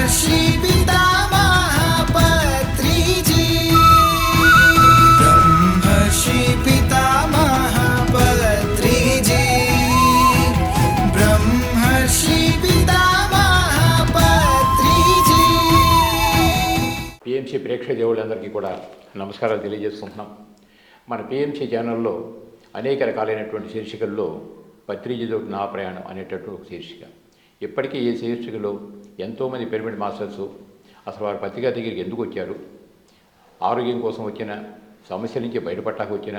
బ్రహ్మర్షి పితామహ పత్రిజీ బ్రహ్మర్షి పితామహ పత్రిజీ బ్రహ్మర్షి పితామహ పత్రిజీ. పిఎంసి ప్రేక్షక దేవుళ్ళందరికీ కూడా నమస్కారాలు తెలియజేసుకుంటున్నాం. మన పిఎంసి ఛానల్లో అనేక రకాలైనటువంటి శీర్షికల్లో పత్రిజీతో నా ప్రయాణం అనేటటువంటి ఒక శీర్షిక. ఇప్పటికీ ఈ శీర్షికలో ఎంతోమంది పిరమిడ్ మాస్టర్స్ అసలు వారి పత్రికా దగ్గరికి ఎందుకు వచ్చారు, ఆరోగ్యం కోసం వచ్చిన, సమస్యల నుంచి బయటపడటానికి వచ్చిన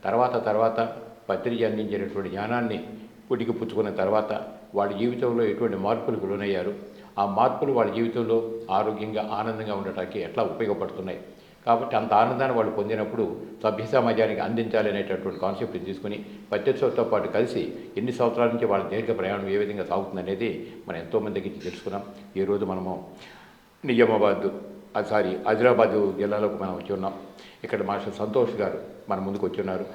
తర్వాత పత్రిజీ అందించేటటువంటి జ్ఞానాన్ని పుటికి పుచ్చుకున్న తర్వాత వాళ్ళ జీవితంలో ఎటువంటి మార్పులకు లోనయ్యారు, ఆ మార్పులు వాళ్ళ జీవితంలో ఆరోగ్యంగా ఆనందంగా ఉండటానికి ఎట్లా ఉపయోగపడుతున్నాయి. కాబట్టి అంత ఆనందాన్ని వాళ్ళు పొందినప్పుడు సభ్య సమాజానికి అందించాలి అనేటటువంటి కాన్సెప్ట్ని తీసుకుని పత్రికతో పాటు కలిసి ఎన్ని సంవత్సరాల నుంచి వాళ్ళ దీర్ఘ ప్రయాణం ఏ విధంగా సాగుతుందనేది మనం ఎంతోమంది దగ్గర తెలుసుకున్నాం. ఈరోజు మనము ఆదిలాబాద్ జిల్లాలోకి మనం వచ్చి ఉన్నాం. ఇక్కడ మాస్టర్ సంతోష్ గారు మన ముందుకు వచ్చి ఉన్నారు.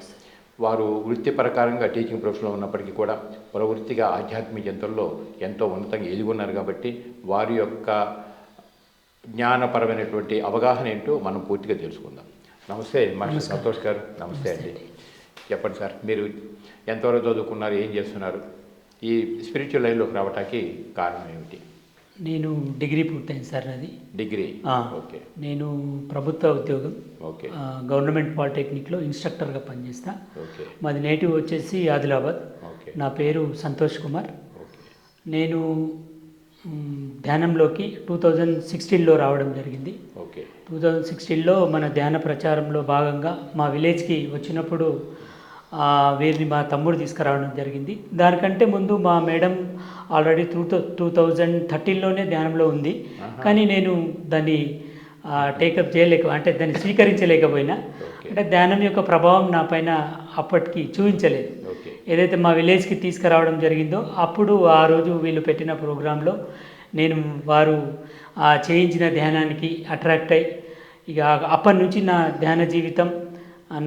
వారు వృత్తిపరకారంగా టీచింగ్ ప్రొఫెషన్లో ఉన్నప్పటికీ కూడా ప్రవృత్తిగా ఆధ్యాత్మిక చింతనలో ఎంతో ఉన్నతంగా ఎదుగున్నారు. కాబట్టి వారి యొక్క జ్ఞానపరమైనటువంటి అవగాహన ఏంటో మనం పూర్తిగా తెలుసుకుందాం. నమస్తే మాస్టర్ సంతోష్ గారు. నమస్తే అండి. చెప్పండి సార్, మీరు ఎంతవరకు చదువుకున్నారు, ఏం చేస్తున్నారు, ఈ స్పిరిచువల్ లైన్లోకి రావటానికి కారణం ఏమిటి? నేను డిగ్రీ పూర్తయింది సార్. అది డిగ్రీ. ఓకే. నేను ప్రభుత్వ ఉద్యోగం, ఓకే, గవర్నమెంట్ పాలిటెక్నిక్లో ఇన్స్ట్రక్టర్గా పనిచేస్తా. ఓకే. మాది నేటివ్ వచ్చేసి ఆదిలాబాద్. ఓకే. నా పేరు సంతోష్ కుమార్. ఓకే. నేను ధ్యానంలోకి 2016లో రావడం జరిగింది. ఓకే. 2016లో మన ధ్యాన ప్రచారంలో భాగంగా మా విలేజ్కి వచ్చినప్పుడు వీరిని మా తమ్ముడు తీసుకురావడం జరిగింది. దానికంటే ముందు మా మేడం ఆల్రెడీ 2013లోనే ధ్యానంలో ఉంది. కానీ నేను దాన్ని టేకప్ అంటే దాన్ని స్వీకరించలేకపోయినా. అంటే ధ్యానం యొక్క ప్రభావం నా పైన అప్పటికి చూపించలేదు. ఏదైతే మా విలేజ్కి తీసుకురావడం జరిగిందో అప్పుడు ఆ రోజు వీళ్ళు పెట్టిన ప్రోగ్రాంలో నేను వారు చేయించిన ధ్యానానికి అట్రాక్ట్ అయ్యి ఇక అప్పటి నుంచి నా ధ్యాన జీవితం,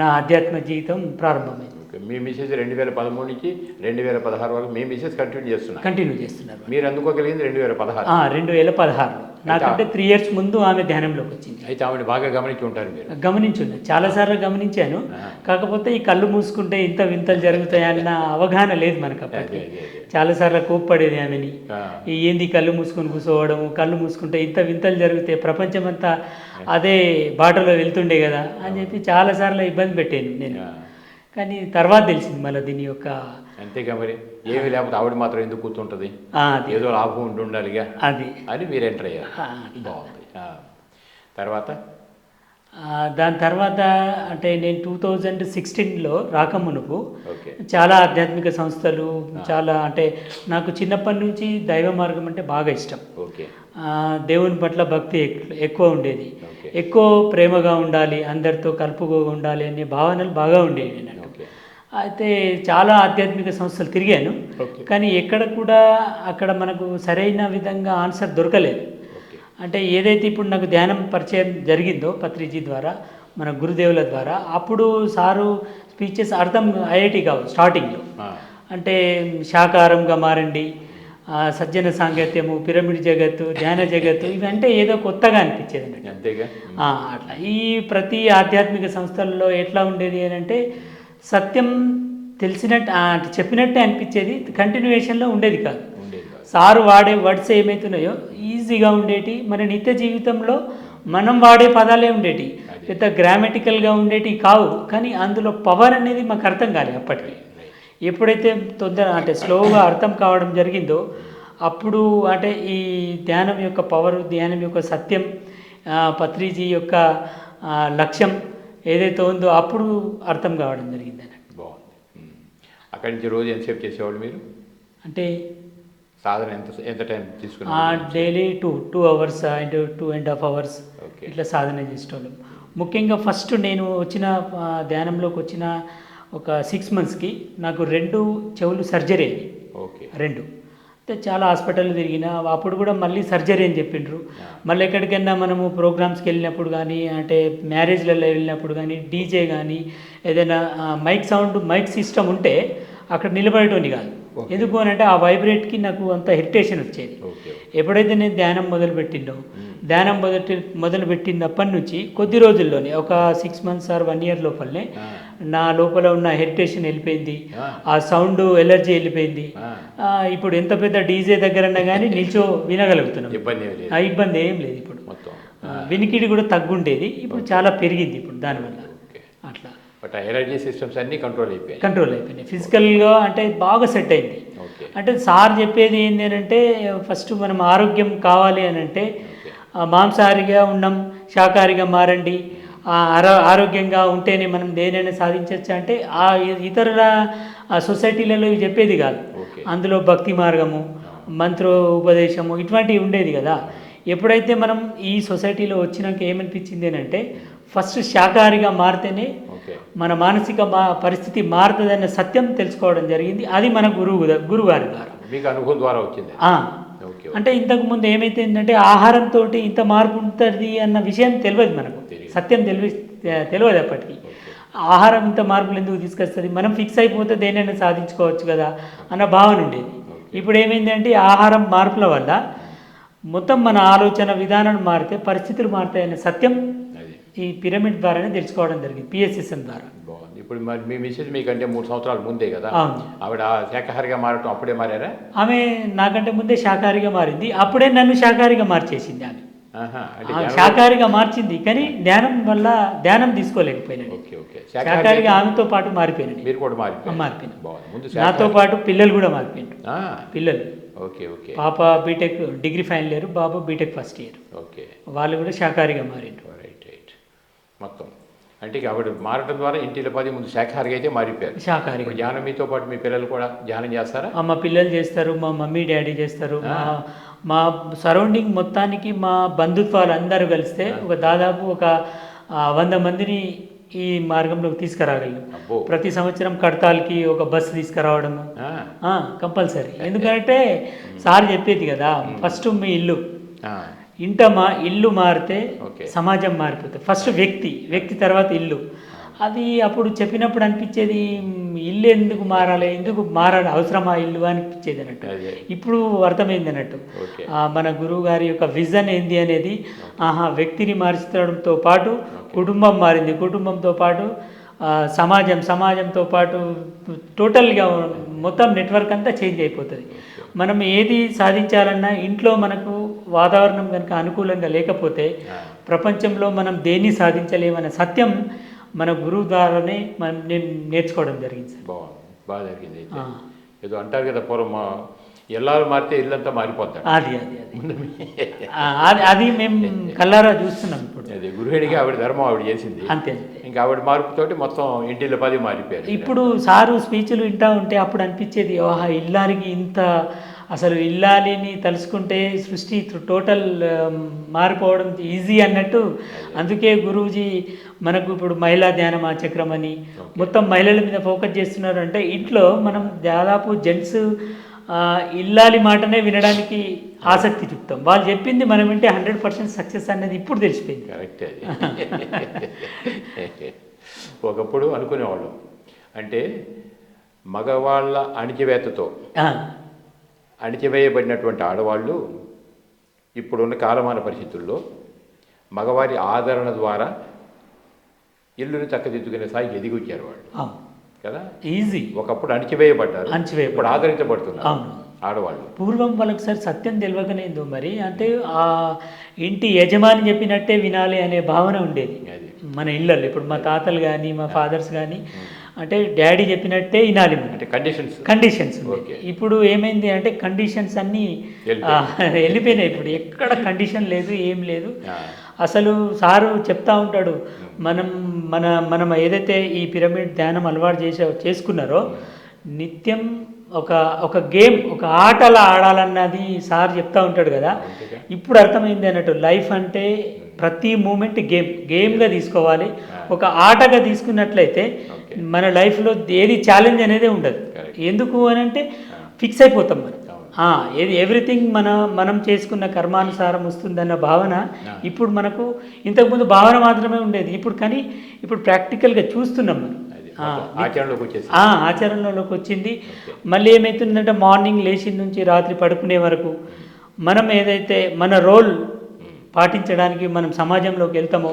నా ఆధ్యాత్మ జీవితం ప్రారంభమైంది. మీ మిసెస్ 2013 నుంచి 2016 వరకు మీ మిసెస్ కంటిన్యూ చేస్తున్నారు. మీరు అందుకోగలిగింది 2016. నాకంటే 3 years ముందు ఆమె ధ్యానంలోకి వచ్చింది. అయితే ఆమెను బాగా గమనించి ఉంటారు మీరు? గమనించున్నా, చాలాసార్లు గమనించాను. కాకపోతే ఈ కళ్ళు మూసుకుంటే ఇంత వింతలు జరుగుతాయన్న అవగాహన లేదు మనకు. అప్పటికి చాలాసార్లు కోప్పడేది ఆమెని, ఏంది కళ్ళు మూసుకొని కూర్చోవడము, కళ్ళు మూసుకుంటే ఇంత వింతలు జరిగితే ప్రపంచమంతా అదే బాటలో వెళ్తుండే కదా అని చెప్పి చాలాసార్లు ఇబ్బంది పెట్టాను నేను. కానీ తర్వాత తెలిసింది మళ్ళీ దీని యొక్క. అంతేగా మరి, ఏమి లేకపోతే ఆవిడ మాత్రం ఎందుకు కూర్చుంటుంది, ఏదో లాభం ఉండాలిగా అది అని మీరు ఎంటర్ అయ్యారు. బాగుంది. దాని తర్వాత అంటే నేను 2016లో రాకమునుపు చాలా ఆధ్యాత్మిక సంస్థలు చాలా అంటే నాకు చిన్నప్పటి నుంచి దైవ మార్గం అంటే బాగా ఇష్టం. దేవుని పట్ల భక్తి ఎక్కువ ఉండేది. ఎక్కువ ప్రేమగా ఉండాలి, అందరితో కలుపుగా ఉండాలి అనే భావనలు బాగా ఉండేవి నాకు. అయితే చాలా ఆధ్యాత్మిక సంస్థలు తిరిగాను. కానీ ఎక్కడ కూడా అక్కడ మనకు సరైన విధంగా ఆన్సర్ దొరకలేదు. అంటే ఏదైతే ఇప్పుడు నాకు ధ్యానం పరిచయం జరిగిందో పత్రిజీ ద్వారా, మన గురుదేవుల ద్వారా, అప్పుడు సారు స్పీచెస్ అర్థం అయ్యేటి కావు స్టార్టింగ్లో. అంటే శాకాహారంగా మారండి, సజ్జన సాంగత్యము, పిరమిడ్ జగత్తు, ధ్యాన జగత్తు, ఇవంటే ఏదో కొత్తగా అనిపించేది అన్నట్టు. అట్లా ఈ ప్రతి ఆధ్యాత్మిక సంస్థల్లో ఎట్లా ఉండేది అని అంటే సత్యం తెలిసినట్టు అంటే చెప్పినట్టే అనిపించేది, కంటిన్యూయేషన్లో ఉండేది కాదు. సారు వాడే వర్డ్స్ ఏమవుతున్నాయో ఈజీగా ఉండేటి, మన నిత్య జీవితంలో మనం వాడే పదాలే ఉండేటి, పెద్ద గ్రామటికల్గా ఉండేటి కావు. కానీ అందులో పవర్ అనేది మాకు అర్థం కాలేదు అప్పటికి. ఎప్పుడైతే అంటే స్లోగా అర్థం కావడం జరిగిందో అప్పుడు అంటే ఈ ధ్యానం యొక్క పవర్, ధ్యానం యొక్క సత్యం, పత్రిజీ యొక్క లక్ష్యం ఏదైతే ఉందో అప్పుడు అర్థం కావడం జరిగింది అన్నట్టు. బాగుంది. అక్కడి నుంచి రోజు ఎంతసేపు చేసేవాళ్ళు మీరు? అంటే సాధన ఎంత టైం తీసుకున్నారు? డైలీ 2 hours అండ్ 2.5 hours ఇట్లా సాధన చేసేవాళ్ళం. ముఖ్యంగా ఫస్ట్ నేను వచ్చిన ధ్యానంలోకి వచ్చిన ఒక 6 monthsకి నాకు 2 చెవులు సర్జరీ అయ్యి. 2 అయితే చాలా హాస్పిటల్ తిరిగిన అప్పుడు కూడా మళ్ళీ సర్జరీ అని చెప్పిండ్రు. మళ్ళీ ఎక్కడికైనా మనము ప్రోగ్రామ్స్కి వెళ్ళినప్పుడు కానీ, అంటే మ్యారేజ్లలో వెళ్ళినప్పుడు కానీ, డీజే కానీ ఏదైనా మైక్ సిస్టమ్ ఉంటే అక్కడ నిలబడేటోని కాదు. Okay. ఎందుకు అని అంటే ఆ వైబ్రేట్కి నాకు అంత ఇరిటేషన్ వచ్చేది. ఓకే. ఎప్పుడైతే నేను ధ్యానం మొదలుపెట్టిండో ధ్యానం మొదలుపెట్టినప్పటి నుంచి కొద్ది రోజుల్లోనే ఒక 6 months or 1 year లోపలనే నా లోపల ఉన్న హెరిటేషన్ వెళ్ళిపోయింది, ఆ సౌండ్ ఎలర్జీ వెళ్ళిపోయింది. ఇప్పుడు ఎంత పెద్ద డీజే దగ్గరన్నా కానీ నిల్చో వినగలుగుతున్నాం, ఆ ఇబ్బంది ఏం లేదు. ఇప్పుడు వినికిడి కూడా తగ్గుండేది, ఇప్పుడు చాలా పెరిగింది ఇప్పుడు దానివల్ల. అట్లా బట్ ఎనర్జీ సిస్టమ్స్ అన్నీ కంట్రోల్ అయిపోయినాయి. ఫిజికల్గా అంటే బాగా సెట్ అయింది. అంటే సార్ చెప్పేది ఏంటి అని అంటే, ఫస్ట్ మనం ఆరోగ్యం కావాలి అని అంటే మాంసాహారిగా ఉన్నాం, శాకాహారిగా మారండి, ఆరోగ్యంగా ఉంటేనే మనం దేనైనా సాధించవచ్చు అంటే ఆ ఇతరుల సొసైటీలలో ఇవి చెప్పేది కాదు. అందులో భక్తి మార్గము, మంత్రోపదేశము ఇటువంటివి ఉండేది కదా. ఎప్పుడైతే మనం ఈ సొసైటీలో వచ్చినాక ఏమనిపించింది అని అంటే, ఫస్ట్ శాకాహారిగా మారితేనే మన మానసిక పరిస్థితి మారుతుందన్న సత్యం తెలుసుకోవడం జరిగింది. అది మన గురుగారి ద్వారా, మీకు అనుభవం ద్వారా వచ్చింది. అంటే ఇంతకుముందు ఏమైతే ఏంటంటే ఆహారంతో ఇంత మార్పు ఉంటుంది అన్న విషయం తెలియదు మనకు, సత్యం తెలియదు అప్పటికి. ఆహారం ఇంత మార్పులు ఎందుకు తీసుకొస్తుంది, మనం ఫిక్స్ అయిపోతే దేనైనా సాధించుకోవచ్చు కదా అన్న భావన ఉండేది. ఇప్పుడు ఏమైంది అంటే ఆహారం మార్పుల వల్ల మొత్తం మన ఆలోచన విధానం మారితే పరిస్థితులు మారుతాయనే సత్యం ఈ పిరమిడ్ ద్వారానే తెలుసుకోవడం జరిగింది, పిఎస్ఎస్ఎం ద్వారా. బాగుంది. ఇప్పుడు మరి మీ మిస్సెస్ మీకంటే 3 సంవత్సరాల ముందే కదా, ఆవిడ శాకాహారిగా మారటం అప్పుడే మారారా? ఆమె నాకంటే ముందే శాకాహారిగా మారింది, అప్పుడే నన్ను శాకాహారిగా మార్చేసింది. ఆమె శాకాహారిగా మార్చింది, కానీ ధ్యానం తీసుకోలేకపోయినాను. శాకాహారిగా ఆమెతో పాటు మారిపోయినాను. మీరు కూడా మారిపోయినా, నాతో పాటు పిల్లలు కూడా మారిపోయినారు. పిల్లలు పాప బీటెక్ డిగ్రీ ఫైనల్ ఇయర్, బాబు బీటెక్ ఫస్ట్ ఇయర్. వాళ్ళు కూడా శాకాహారిగా మారిండ్రు. మొత్తం అంటే ఆవిడ మారటం ద్వారా ఇంటిలో 10 ముందు శాకాహారిగా అయితే మారిపోయారు. శాకాహారిగా ధ్యానం మీతో పాటు మీ పిల్లలు కూడా ధ్యానం చేస్తారా? మా పిల్లలు చేస్తారు, మా మమ్మీ డాడీ చేస్తారు. మా సరౌండింగ్ మొత్తానికి మా బంధుత్వాలు అందరూ కలిస్తే ఒక దాదాపు ఒక 100 మందిని ఈ మార్గంలోకి తీసుకురాగలను. ప్రతి సంవత్సరం కడతాల్కి ఒక బస్సు తీసుకురావడము కంపల్సరీ. ఎందుకంటే సార్ చెప్పేది కదా, ఫస్ట్ మీ ఇల్లు, ఇల్లు మారితే సమాజం మారిపోతుంది. ఫస్ట్ వ్యక్తి తర్వాత ఇల్లు. అది అప్పుడు చెప్పినప్పుడు అనిపించేది, ఇల్లు ఎందుకు మారాలి, అవసరమా ఇల్లు అనిపించేది అన్నట్టు. ఇప్పుడు అర్థమైంది అన్నట్టు మన గురువు గారి యొక్క విజన్ ఏంది అనేది. వ్యక్తిని మార్చడంతో పాటు కుటుంబం మారింది, కుటుంబంతో పాటు సమాజంతో పాటు టోటల్గా మొత్తం నెట్వర్క్ అంతా చేంజ్ అయిపోతుంది. మనం ఏది సాధించాలన్నా ఇంట్లో మనకు వాతావరణం కనుక అనుకూలంగా లేకపోతే ప్రపంచంలో మనం దేన్ని సాధించలేమనే సత్యం మన గురువు ద్వారానే నేను నేర్చుకోవడం జరిగింది సార్. బాగా జరిగింది. ఏదో అంటారు కదా పూర్వం, ఎల్లాలు మారితే ఇల్లంతా మారిపోతాడు. అది మేము కల్లారా చూస్తున్నాం ఇప్పుడు. అదే గురువుడికి ఆవిడ ధర్మం ఆవిడ చేసింది, అంతే. ఇంకా ఆవిడ మార్పుతోటి మొత్తం ఇంటిలో 10 మారిపోయారు. ఇప్పుడు సారు స్పీచ్లు వింటా ఉంటే అప్పుడు అనిపించేది, ఇల్లాలికి ఇంత, అసలు ఇల్లాలిని తలుసుకుంటే సృష్టి టోటల్ మారిపోవడం ఈజీ అన్నట్టు. అందుకే గురూజీ మనకు ఇప్పుడు మహిళా ధ్యానం చక్రం అని మొత్తం మహిళల మీద ఫోకస్ చేస్తున్నారు. అంటే ఇంట్లో మనం దాదాపు జెంట్స్ ఇల్లాలి మాటనే వినడానికి ఆసక్తి చూపుతాం, వాళ్ళు చెప్పింది మనం వింటే 100% సక్సెస్ అనేది ఇప్పుడు తెలిసిపోయింది. కరెక్ట్. ఒకప్పుడు అనుకునేవాళ్ళం అంటే మగవాళ్ళ అణిచివేతతో అణిచివేయబడినటువంటి ఆడవాళ్ళు ఇప్పుడున్న కాలమాన పరిస్థితుల్లో మగవారి ఆదరణ ద్వారా ఇల్లుని చక్కదిద్దుకునే స్థాయికి ఎదిగి వచ్చారు వాళ్ళు కదా. ఈజీ. ఒకప్పుడు అణిచివేయబడ్డారు, ఇప్పుడు ఆదరించబడుతున్నారు ఆడవాళ్ళు. పూర్వం వాళ్ళకి సార్ సత్యం తెలియకనేందో మరి, అంటే ఆ ఇంటి యజమాని చెప్పినట్టే వినాలి అనే భావన ఉండేది మన ఇళ్ళల్లో. ఇప్పుడు మా తాతలు కానీ మా ఫాదర్స్ కానీ అంటే డాడీ చెప్పినట్టే వినాలి, అంటే కండిషన్స్. ఇప్పుడు ఏమైంది అంటే కండిషన్స్ అన్నీ వెళ్ళిపోయినాయి. ఇప్పుడు ఎక్కడ కండిషన్ లేదు, ఏం లేదు. అసలు సారు చెప్తా ఉంటాడు, మనం ఏదైతే ఈ పిరమిడ్ ధ్యానం అలవాటు చేసుకున్నారో నిత్యం ఒక గేమ్, ఒక ఆటలా ఆడాలన్నది సార్ చెప్తా ఉంటాడు కదా. ఇప్పుడు అర్థమైంది అన్నట్టు, లైఫ్ అంటే ప్రతి మూమెంట్ గేమ్గా తీసుకోవాలి. ఒక ఆటగా తీసుకున్నట్లయితే మన లైఫ్లో ఏది ఛాలెంజ్ అనేది ఉండదు. ఎందుకు అని అంటే ఫిక్స్ అయిపోతాం మనం. ఏది ఎవ్రీథింగ్ మనం చేసుకున్న కర్మానుసారం వస్తుందన్న భావన ఇప్పుడు మనకు, ఇంతకుముందు భావన మాత్రమే ఉండేది ఇప్పుడు, కానీ ఇప్పుడు ప్రాక్టికల్గా చూస్తున్నాం మనం. ఆచరణలోకి వచ్చేసి ఆచరణలోకి వచ్చింది. మళ్ళీ ఏమవుతుందంటే మార్నింగ్ లేచిన నుంచి రాత్రి పడుకునే వరకు మనం ఏదైతే మన రోల్ పాటించడానికి మనం సమాజంలోకి వెళ్తామో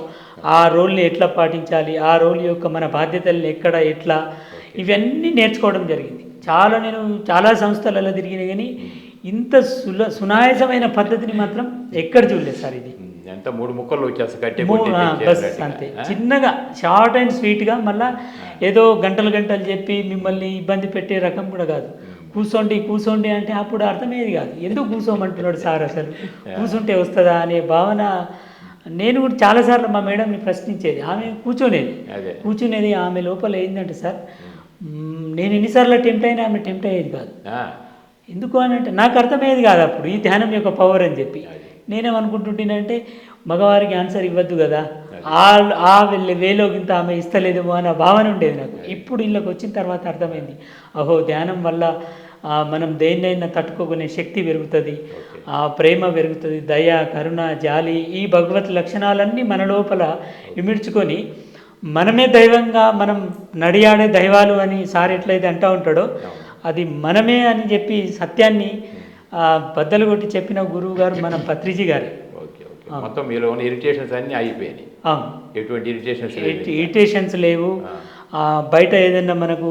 ఆ రోల్ని ఎట్లా పాటించాలి, ఆ రోల్ యొక్క మన బాధ్యతల్ని ఎట్లా ఇవన్నీ నేర్చుకోవడం జరిగింది. నేను చాలా సంస్థలలో తిరిగిన కానీ ఇంత సునాయాసమైన పద్ధతిని మాత్రం ఎక్కడ చూడలేదు సార్. ఇది ఎంత 3 ముక్కల్లో వచ్చేస్తా బస్ అంతే, చిన్నగా షార్ట్ అండ్ స్వీట్గా, మళ్ళీ ఏదో గంటలు చెప్పి మిమ్మల్ని ఇబ్బంది పెట్టే రకం కూడా కాదు. కూర్చోండి అంటే అప్పుడు అర్థమయ్యేది కాదు, ఎందుకు కూర్చోమంటున్నాడు సార్, అసలు కూర్చుంటే వస్తుందా అనే భావన. నేను కూడా చాలాసార్లు మా మేడంని ప్రశ్నించేది, ఆమె కూర్చునేది. ఆమె లోపల ఏంటంటే సార్, నేను ఎన్నిసార్లు టెంప్ట్ అయినా ఆమె టెంప్ట్ అయ్యేది కాదు. ఎందుకు అని అంటే నాకు అర్థమయ్యేది కాదు అప్పుడు ఈ ధ్యానం యొక్క పవర్ అని చెప్పి. నేనేమనుకుంటుంటేనంటే మగవారికి ఆన్సర్ ఇవ్వద్దు కదా, ఆ వేలోకి ఇంత ఆమె ఇస్తలేదేమో అన్న భావన ఉండేది నాకు. ఇప్పుడు ఇళ్ళకి వచ్చిన తర్వాత అర్థమైంది, అహో ధ్యానం వల్ల మనం దేన్నైనా తట్టుకోకునే శక్తి పెరుగుతుంది, ప్రేమ పెరుగుతుంది, దయ, కరుణ, జాలి, ఈ భగవత్ లక్షణాలన్నీ మన లోపల ఇమిడ్చుకొని మనమే దైవంగా, మనం నడియాడే దైవాలు అని సార్ ఎట్లయితే అంటూ ఉంటాడో అది మనమే అని చెప్పి సత్యాన్ని బద్దలు కొట్టి చెప్పిన గురువు గారు మన పత్రిజీ గారు. మొత్తం మీలో ఉన్న ఇరిటేషన్స్ అన్నీ అయిపోయినాయి. ఎటువంటి ఇరిటేషన్స్ లేవు. బయట ఏదైనా మనకు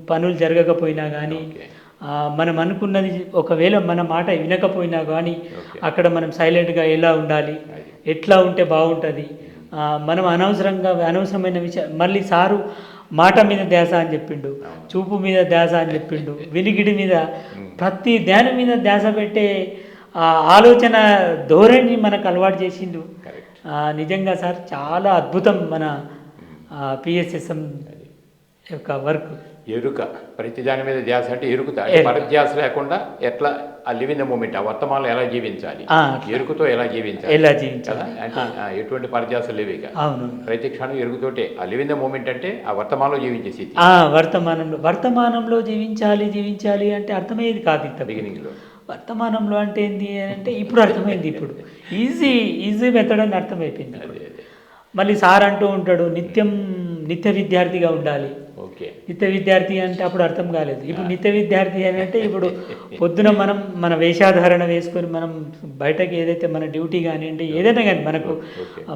పనులు జరగకపోయినా కానీ, మనం అనుకున్నది ఒకవేళ మన మాట వినకపోయినా కానీ అక్కడ మనం సైలెంట్గా ఎలా ఉండాలి, ఎట్లా ఉంటే బాగుంటుంది, మనం అనవసరమైన విషయం. మళ్ళీ సారు మాట మీద ధ్యాస అని చెప్పిండు, చూపు మీద ధ్యాస అని చెప్పిండు, వినికిడి మీద, ప్రతి ధ్యానం మీద ధ్యాస పెట్టే ఆలోచన ధోరణి మనకు అలవాటు చేసిండు. నిజంగా సార్ చాలా అద్భుతం మన పిఎస్ఎస్ఎం యొక్క వర్క్. ఎరుక, ప్రతి దాని మీద ధ్యాస అంటే ఎరుకుతా, పరధ్యాస లేకుండా ఎట్లా ఆ లివ్ ఇన్ ద మూమెంట్, ఆ వర్తమానంలో ఎలా జీవించాలి, ఎరుకుతో ఎలా జీవించాలి అంటే ఎటువంటి పరధ్యాస లేవిక. అవును, ప్రతి క్షణం ఎరుగుతోటే ఆ లివ్ ఇన్ ద మూమెంట్ అంటే ఆ వర్తమానంలో జీవించేసి వర్తమానంలో జీవించాలి అంటే అర్థమయ్యేది కాదు ఇంత బిగినింగ్లో. వర్తమానంలో అంటే ఏంటి అంటే ఇప్పుడు అర్థమైంది, ఇప్పుడు ఈజీ మెథడ్ అని అర్థమైపోయింది. మళ్ళీ సార్ అంటూ ఉంటాడు, నిత్య విద్యార్థిగా ఉండాలి. నిత్య విద్యార్థి అంటే అప్పుడు అర్థం కాలేదు. ఇప్పుడు నిత్య విద్యార్థి అని అంటే ఇప్పుడు పొద్దున మన వేషాధారణ వేసుకొని మనం బయటకి ఏదైతే మన డ్యూటీ కానివ్వండి, ఏదైనా కానీ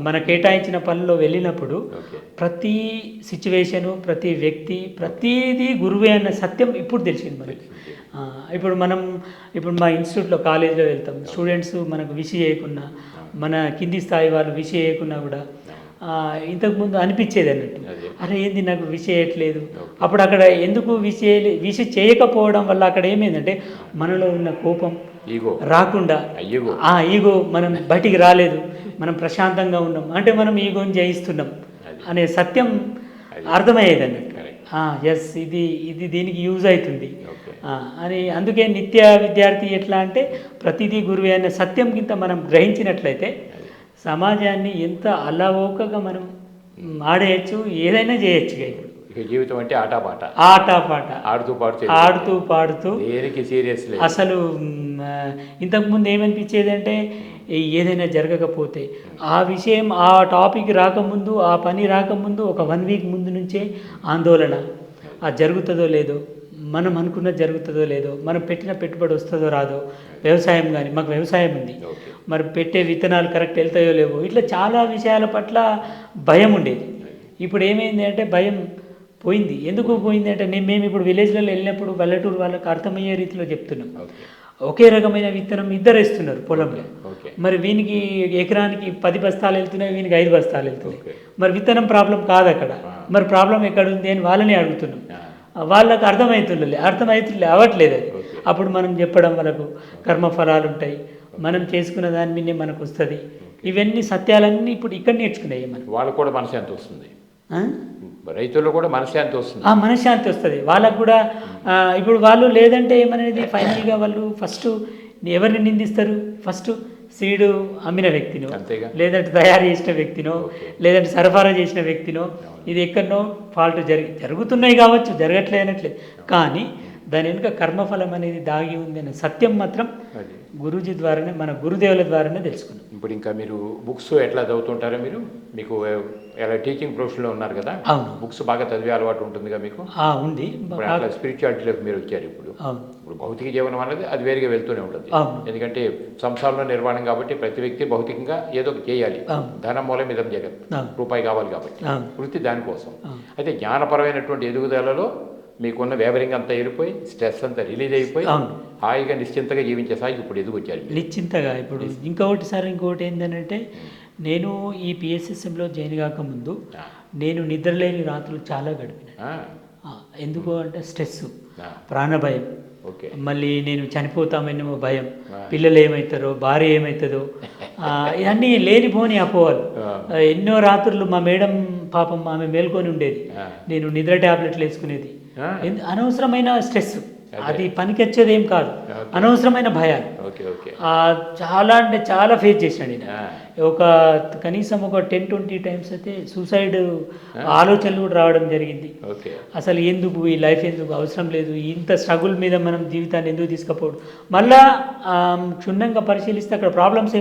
మన కేటాయించిన పనుల్లో వెళ్ళినప్పుడు ప్రతి సిచ్యువేషను, ప్రతి వ్యక్తి, ప్రతిదీ గురువే అన్న సత్యం ఇప్పుడు తెలిసింది మనకి. ఇప్పుడు మా ఇన్స్టిట్యూట్లో, కాలేజీలో వెళ్తాం, స్టూడెంట్స్ మనకు విష్ చేయకున్నా, మన కింది స్థాయి వాళ్ళు విష్ చేయకున్నా కూడా ఇంతకుముందు అనిపించేది అన్నట్టు, అరే ఏంది నాకు విష్ చేయట్లేదు. అప్పుడు అక్కడ ఎందుకు విష్ చేయకపోవడం వల్ల అక్కడ ఏమైందంటే మనలో ఉన్న కోపం రాకుండా, ఈగో మనం బయటికి రాలేదు, మనం ప్రశాంతంగా ఉన్నాం అంటే మనం ఈగోని జయిస్తున్నాం అనే సత్యం అర్థమయ్యేది అన్నట్టు. ఎస్, ఇది దీనికి యూజ్ అవుతుంది అని. అందుకే నిత్య విద్యార్థి ఎట్లా అంటే ప్రతిదీ గురువే అనే సత్యం కింద మనం గ్రహించినట్లయితే సమాజాన్ని ఎంత అలవోకగా మనం ఆడేయచ్చు, ఏదైనా చేయొచ్చు. ఇప్పుడు జీవితం అంటే ఆటపాట, ఆడుతూ పాడుతూ సీరియస్. అసలు ఇంతకుముందు ఏమనిపించేది అంటే ఏదైనా జరగకపోతే ఆ విషయం, ఆ టాపిక్ రాకముందు, ఆ పని రాకముందు ఒక 1 వీక్ ముందు నుంచే ఆందోళన, జరుగుతుందో లేదో, మనం అనుకున్నది జరుగుతుందో లేదో, మనం పెట్టిన పెట్టుబడి వస్తుందో రాదో, వ్యవసాయం కానీ, మాకు వ్యవసాయం ఉంది, మరి పెట్టే విత్తనాలు కరెక్ట్ వెళ్తాయో లేవో, ఇట్లా చాలా విషయాల పట్ల భయం ఉండేది. ఇప్పుడు ఏమైంది అంటే భయం పోయింది. ఎందుకు పోయింది అంటే మేము ఇప్పుడు విలేజ్లలో వెళ్ళినప్పుడు పల్లెటూరు వాళ్ళకి అర్థమయ్యే రీతిలో చెప్తున్నాం. ఒకే రకమైన విత్తనం ఇద్దరు వేస్తున్నారు పొలంలో, మరి వీనికి ఎకరానికి 10 బస్తాలు వెళ్తున్నాయి, వీనికి 5 బస్తాలు వెళ్తున్నాయి. మరి విత్తనం ప్రాబ్లం కాదు అక్కడ, మరి ప్రాబ్లం ఎక్కడుంది అని వాళ్ళని అడుగుతున్నాం. వాళ్ళకు అర్థమవుతుండలే అవ్వట్లేదు అది. అప్పుడు మనం చెప్పడం వరకు కర్మఫలాలు ఉంటాయి, మనం చేసుకున్న దాని మీదే మనకు వస్తుంది. ఇవన్నీ సత్యాలన్నీ ఇప్పుడు ఇక్కడ నేర్చుకున్నాయి. మనం వాళ్ళకు కూడా మనశ్శాంతి వస్తుంది, రైతుల్లో కూడా మనశ్శాంతి వస్తుంది, మనశ్శాంతి వస్తుంది వాళ్ళకు కూడా. ఇప్పుడు వాళ్ళు లేదంటే ఏమనేది ఫైనల్గా వాళ్ళు ఫస్ట్ ఎవరిని నిందిస్తారు? ఫస్ట్ సీడు అమ్మిన వ్యక్తినో, లేదంటే తయారు చేసిన వ్యక్తినో, లేదంటే సరఫరా చేసిన వ్యక్తినో. ఇది ఎక్కడనో ఫాల్ట్ జరుగుతున్నాయి కావచ్చు, జరగట్లేదు అనట్లేదు, కానీ దాని వెనుక కర్మఫలం అనేది దాగి ఉంది అనే సత్యం మాత్రం అది గురూజీ ద్వారానే, మన గురుదేవుల ద్వారానే తెలుసుకున్నాం. ఇప్పుడు ఇంకా మీరు బుక్స్ ఎట్లా చదువుతుంటారా? మీకు ఎలా టీచింగ్ ప్రొఫెషన్లో ఉన్నారు కదా, అవును. బుక్స్ బాగా చదివే అలవాటు ఉంటుందిగా మీకు? ఉంది. ఇప్పుడు అట్లా స్పిరిచువాలిటీలోకి మీరు వచ్చారు. ఇప్పుడు అవును. ఇప్పుడు భౌతిక జీవనం అనేది అది వేరుగా వెళ్తూనే ఉంటుంది. అవును. ఎందుకంటే సంసారంలో నిర్మాణం కాబట్టి ప్రతి వ్యక్తి భౌతికంగా ఏదో ఒకటి చేయాలి. అవును. ధనం మూలం ఇదం జగత్, అవును. రూపాయి కావాలి కాబట్టి అవును. వృత్తి దానికోసం. అవును. అయితే జ్ఞానపరమైనటువంటి ఎదుగుదలలో మీకున్న వేవరింగ్ అంతా వెళ్ళిపోయి స్ట్రెస్ అంతా రిలీజ్ అయిపోయి అవును. హాయిగా నిశ్చింతగా జీవించే స్థాయికి ఇప్పుడు ఎదుగొచ్చారు మీరు. నిశ్చింతగా. ఇప్పుడు ఇంకోటి ఏంటంటే, నేను ఈ పిఎస్ఎస్ఎంలో జాయిన్ కాకముందు నేను నిద్రలేని రాత్రులు చాలా గడిపినాను. ఎందుకు అంటే స్ట్రెస్, ప్రాణభయం, ఓకే, మళ్ళీ నేను చనిపోతామేమో భయం, పిల్లలు ఏమవుతారో, భార్య ఏమవుతుందో, ఇవన్నీ లేనిపోని అపోహలు. ఎన్నో రాత్రులు మా మేడం పాపం ఆమె మేల్కొని ఉండేది, నేను నిద్ర ట్యాబ్లెట్లు వేసుకునేది. అనవసరమైన స్ట్రెస్, అది పనికొచ్చేది ఏం కాదు, అనవసరమైన భయాలు. చాలా అంటే చాలా ఫేస్ చేశాను నేను. కనీసం ఒక 10-20 టైమ్స్ అయితే సూసైడ్ ఆలోచనలు కూడా రావడం జరిగింది. అసలు ఎందుకు ఈ లైఫ్, ఎందుకు అవసరం లేదు, ఇంత స్ట్రగుల్ మీద మనం జీవితాన్ని ఎందుకు తీసుకుపోవడం. మళ్ళా క్షుణ్ణంగా పరిశీలిస్తే అక్కడ ప్రాబ్లమ్స్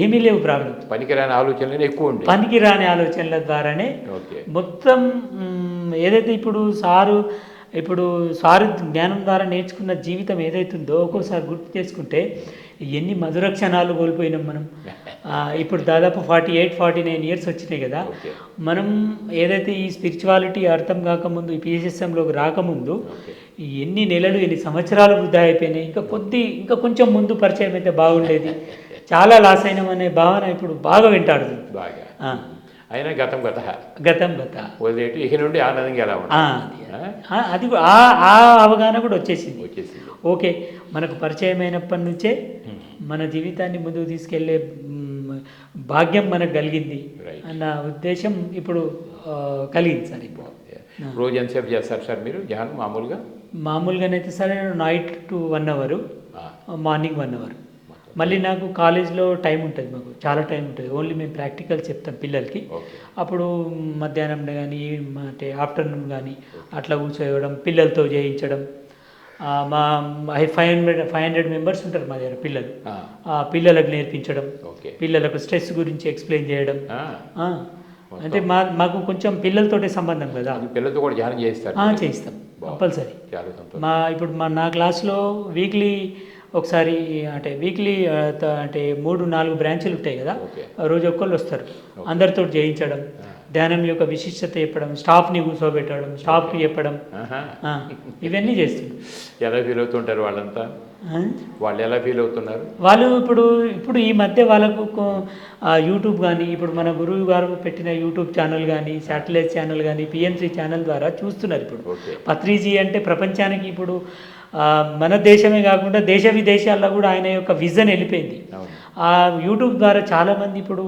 ఏమీ లేవు ప్రాబ్లమ్స్. పనికిరాని ఆలోచనలు ఎక్కువ ఉంటాయి. పనికిరాని ఆలోచనల ద్వారానే మొత్తం ఏదైతే ఇప్పుడు సారు జ్ఞానం ద్వారా నేర్చుకున్న జీవితం ఏదైతుందో ఒక్కోసారి గుర్తు చేసుకుంటే ఎన్ని మధుర క్షణాలు కోల్పోయినాం మనం. ఇప్పుడు దాదాపు 48-49 ఇయర్స్ వచ్చినాయి కదా. మనం ఏదైతే ఈ స్పిరిచువాలిటీ అర్థం కాకముందు, ఈ పిఎస్ఎస్ఎంలోకి రాకముందు ఎన్ని నెలలు, ఎన్ని సంవత్సరాలు వృధా అయిపోయినాయి. ఇంకా కొంచెం ముందు పరిచయం అయితే బాగుండేది. చాలా లాస్ అయినామనే భావన ఇప్పుడు బాగా వెంటాడుతుంది. అయినా గతం గత వదిలేటు ఇక నుండి ఆనందంగా ఎలా ఉంటుంది అది ఆ అవగాహన కూడా వచ్చేసింది. ఓకే, మనకు పరిచయమైనప్పటి నుంచే మన జీవితాన్ని ముందుకు తీసుకెళ్లే భాగ్యం మనకు కలిగింది అన్న ఉద్దేశం ఇప్పుడు కలిగింది సార్. ఇప్పుడు రోజు ఎంతసేపు చేస్తారు సార్ మీరు ధ్యానం? మామూలుగానైతే sir night to 1 hour, morning 1 hour. మళ్ళీ నాకు కాలేజ్లో టైం ఉంటుంది, మాకు చాలా టైం ఉంటుంది. ఓన్లీ మేము ప్రాక్టికల్ చెప్తాం పిల్లలకి. అప్పుడు మధ్యాహ్నం కానీ అంటే ఆఫ్టర్నూన్ కానీ అట్లా కూర్చోవడం, పిల్లలతో చేయించడం. మా 500 మెంబర్స్ ఉంటారు మా దగ్గర పిల్లలు. పిల్లలకు నేర్పించడం, పిల్లలకు స్ట్రెస్ గురించి ఎక్స్ప్లెయిన్ చేయడం. అంటే మాకు కొంచెం పిల్లలతోటే సంబంధం కదా. పిల్లలతో కూడా ధ్యానం చేయిస్తాం కంపల్సరీ. ఇప్పుడు నా క్లాస్లో వీక్లీ ఒకసారి, అంటే వీక్లీ అంటే 3-4 బ్రాంచులు ఉంటాయి కదా. రోజు ఒక్కళ్ళు వస్తారు, అందరితో చేయించడం, ధ్యానం యొక్క విశిష్టత చెప్పడం, స్టాఫ్ని కూర్చోబెట్టడం, స్టాఫ్కి చెప్పడం, ఇవన్నీ చేస్తున్నారు. ఎలా ఫీల్ అవుతుంటారు వాళ్ళంతా? వాళ్ళు ఎలా ఫీల్ అవుతున్నారు? వాళ్ళు ఇప్పుడు ఈ మధ్య వాళ్ళకు యూట్యూబ్ కానీ, ఇప్పుడు మన గురువు గారు పెట్టిన యూట్యూబ్ ఛానల్ కానీ, శాటిలైట్ ఛానల్ కానీ, పిఎంసి ఛానల్ ద్వారా చూస్తున్నారు. ఇప్పుడు పత్రిజీ అంటే ప్రపంచానికి ఇప్పుడు మన దేశమే కాకుండా దేశ విదేశాల్లో కూడా ఆయన యొక్క విజన్ వెళ్ళిపోయింది. ఆ యూట్యూబ్ ద్వారా చాలామంది ఇప్పుడు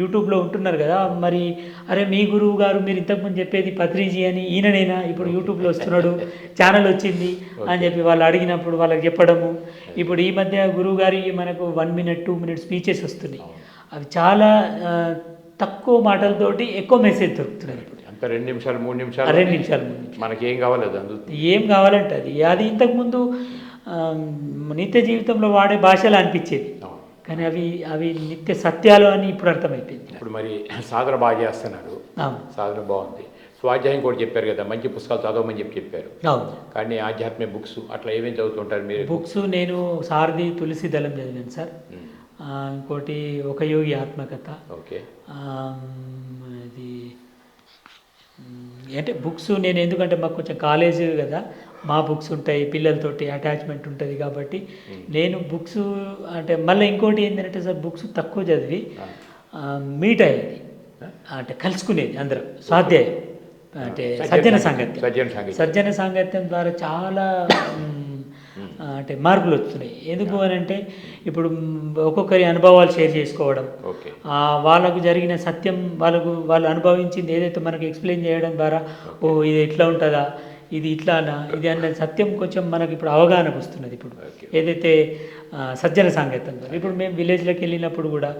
యూట్యూబ్లో ఉంటున్నారు కదా. మరి అరే మీ గురువు గారు మీరు ఇంతకుముందు చెప్పేది పత్రిజీ అని, ఈయననైనా ఇప్పుడు యూట్యూబ్లో వస్తున్నాడు, ఛానల్ వచ్చింది అని చెప్పి వాళ్ళు అడిగినప్పుడు వాళ్ళకి చెప్పడము. ఇప్పుడు ఈ మధ్య గురువు గారి మనకు 1 minute 2 minute స్పీచెస్ వస్తున్నాయి. అవి చాలా తక్కువ మాటలతోటి ఎక్కువ మెసేజ్ దొరుకుతున్నాయి. ఇప్పుడు 2 నిమిషాలు 3 నిమిషాలు మనకి ఏం కావాలి ఏం కావాలంటే అది ఇంతకుముందు నిత్య జీవితంలో వాడే భాషలు అనిపించేది, కానీ అవి నిత్య సత్యాలు అని ఇప్పుడు అర్థమైపోయింది. ఇప్పుడు మరి సాధన బాగా చేస్తున్నారు, సాధన బాగుంది. స్వాధ్యాయం కూడా చెప్పారు కదా, మంచి పుస్తకాలు చదవమని చెప్పారు. కానీ ఆధ్యాత్మిక బుక్స్ అట్లా ఏమేమి చదువుతుంటారు మీరు? బుక్స్ నేను సారథి తులసి దళం చదివాను సార్. ఇంకోటి ఒక యోగి ఆత్మకథ. అది అంటే బుక్స్ నేను ఎందుకంటే మాకు కొంచెం కాలేజీ కదా, మా బుక్స్ ఉంటాయి, పిల్లలతోటి అటాచ్మెంట్ ఉంటుంది కాబట్టి నేను బుక్స్ అంటే మళ్ళీ ఇంకోటి ఏంటంటే సార్, బుక్స్ తక్కువ చదివి మీట్ అయ్యేది, అంటే కలుసుకునేది అందరం, స్వాధ్యాయం అంటే సజ్జన సాంగత్యం ద్వారా చాలా అంటే మార్పులు వస్తున్నాయి. ఎందుకు అని అంటే ఇప్పుడు ఒక్కొక్కరి అనుభవాలు షేర్ చేసుకోవడం, వాళ్ళకు జరిగిన సత్యం వాళ్ళు అనుభవించింది ఏదైతే మనకు ఎక్స్ప్లెయిన్ చేయడం ద్వారా, ఓ ఇది ఎట్లా ఉంటుందా, ఇది ఇట్లానా ఇది అన్న సత్యం కొంచెం మనకి ఇప్పుడు అవగాహనకు వస్తున్నది ఇప్పుడు Okay. ఏదైతే సజ్జన సాంగత్యం ఇప్పుడు మేము విలేజ్లోకి వెళ్ళినప్పుడు కూడా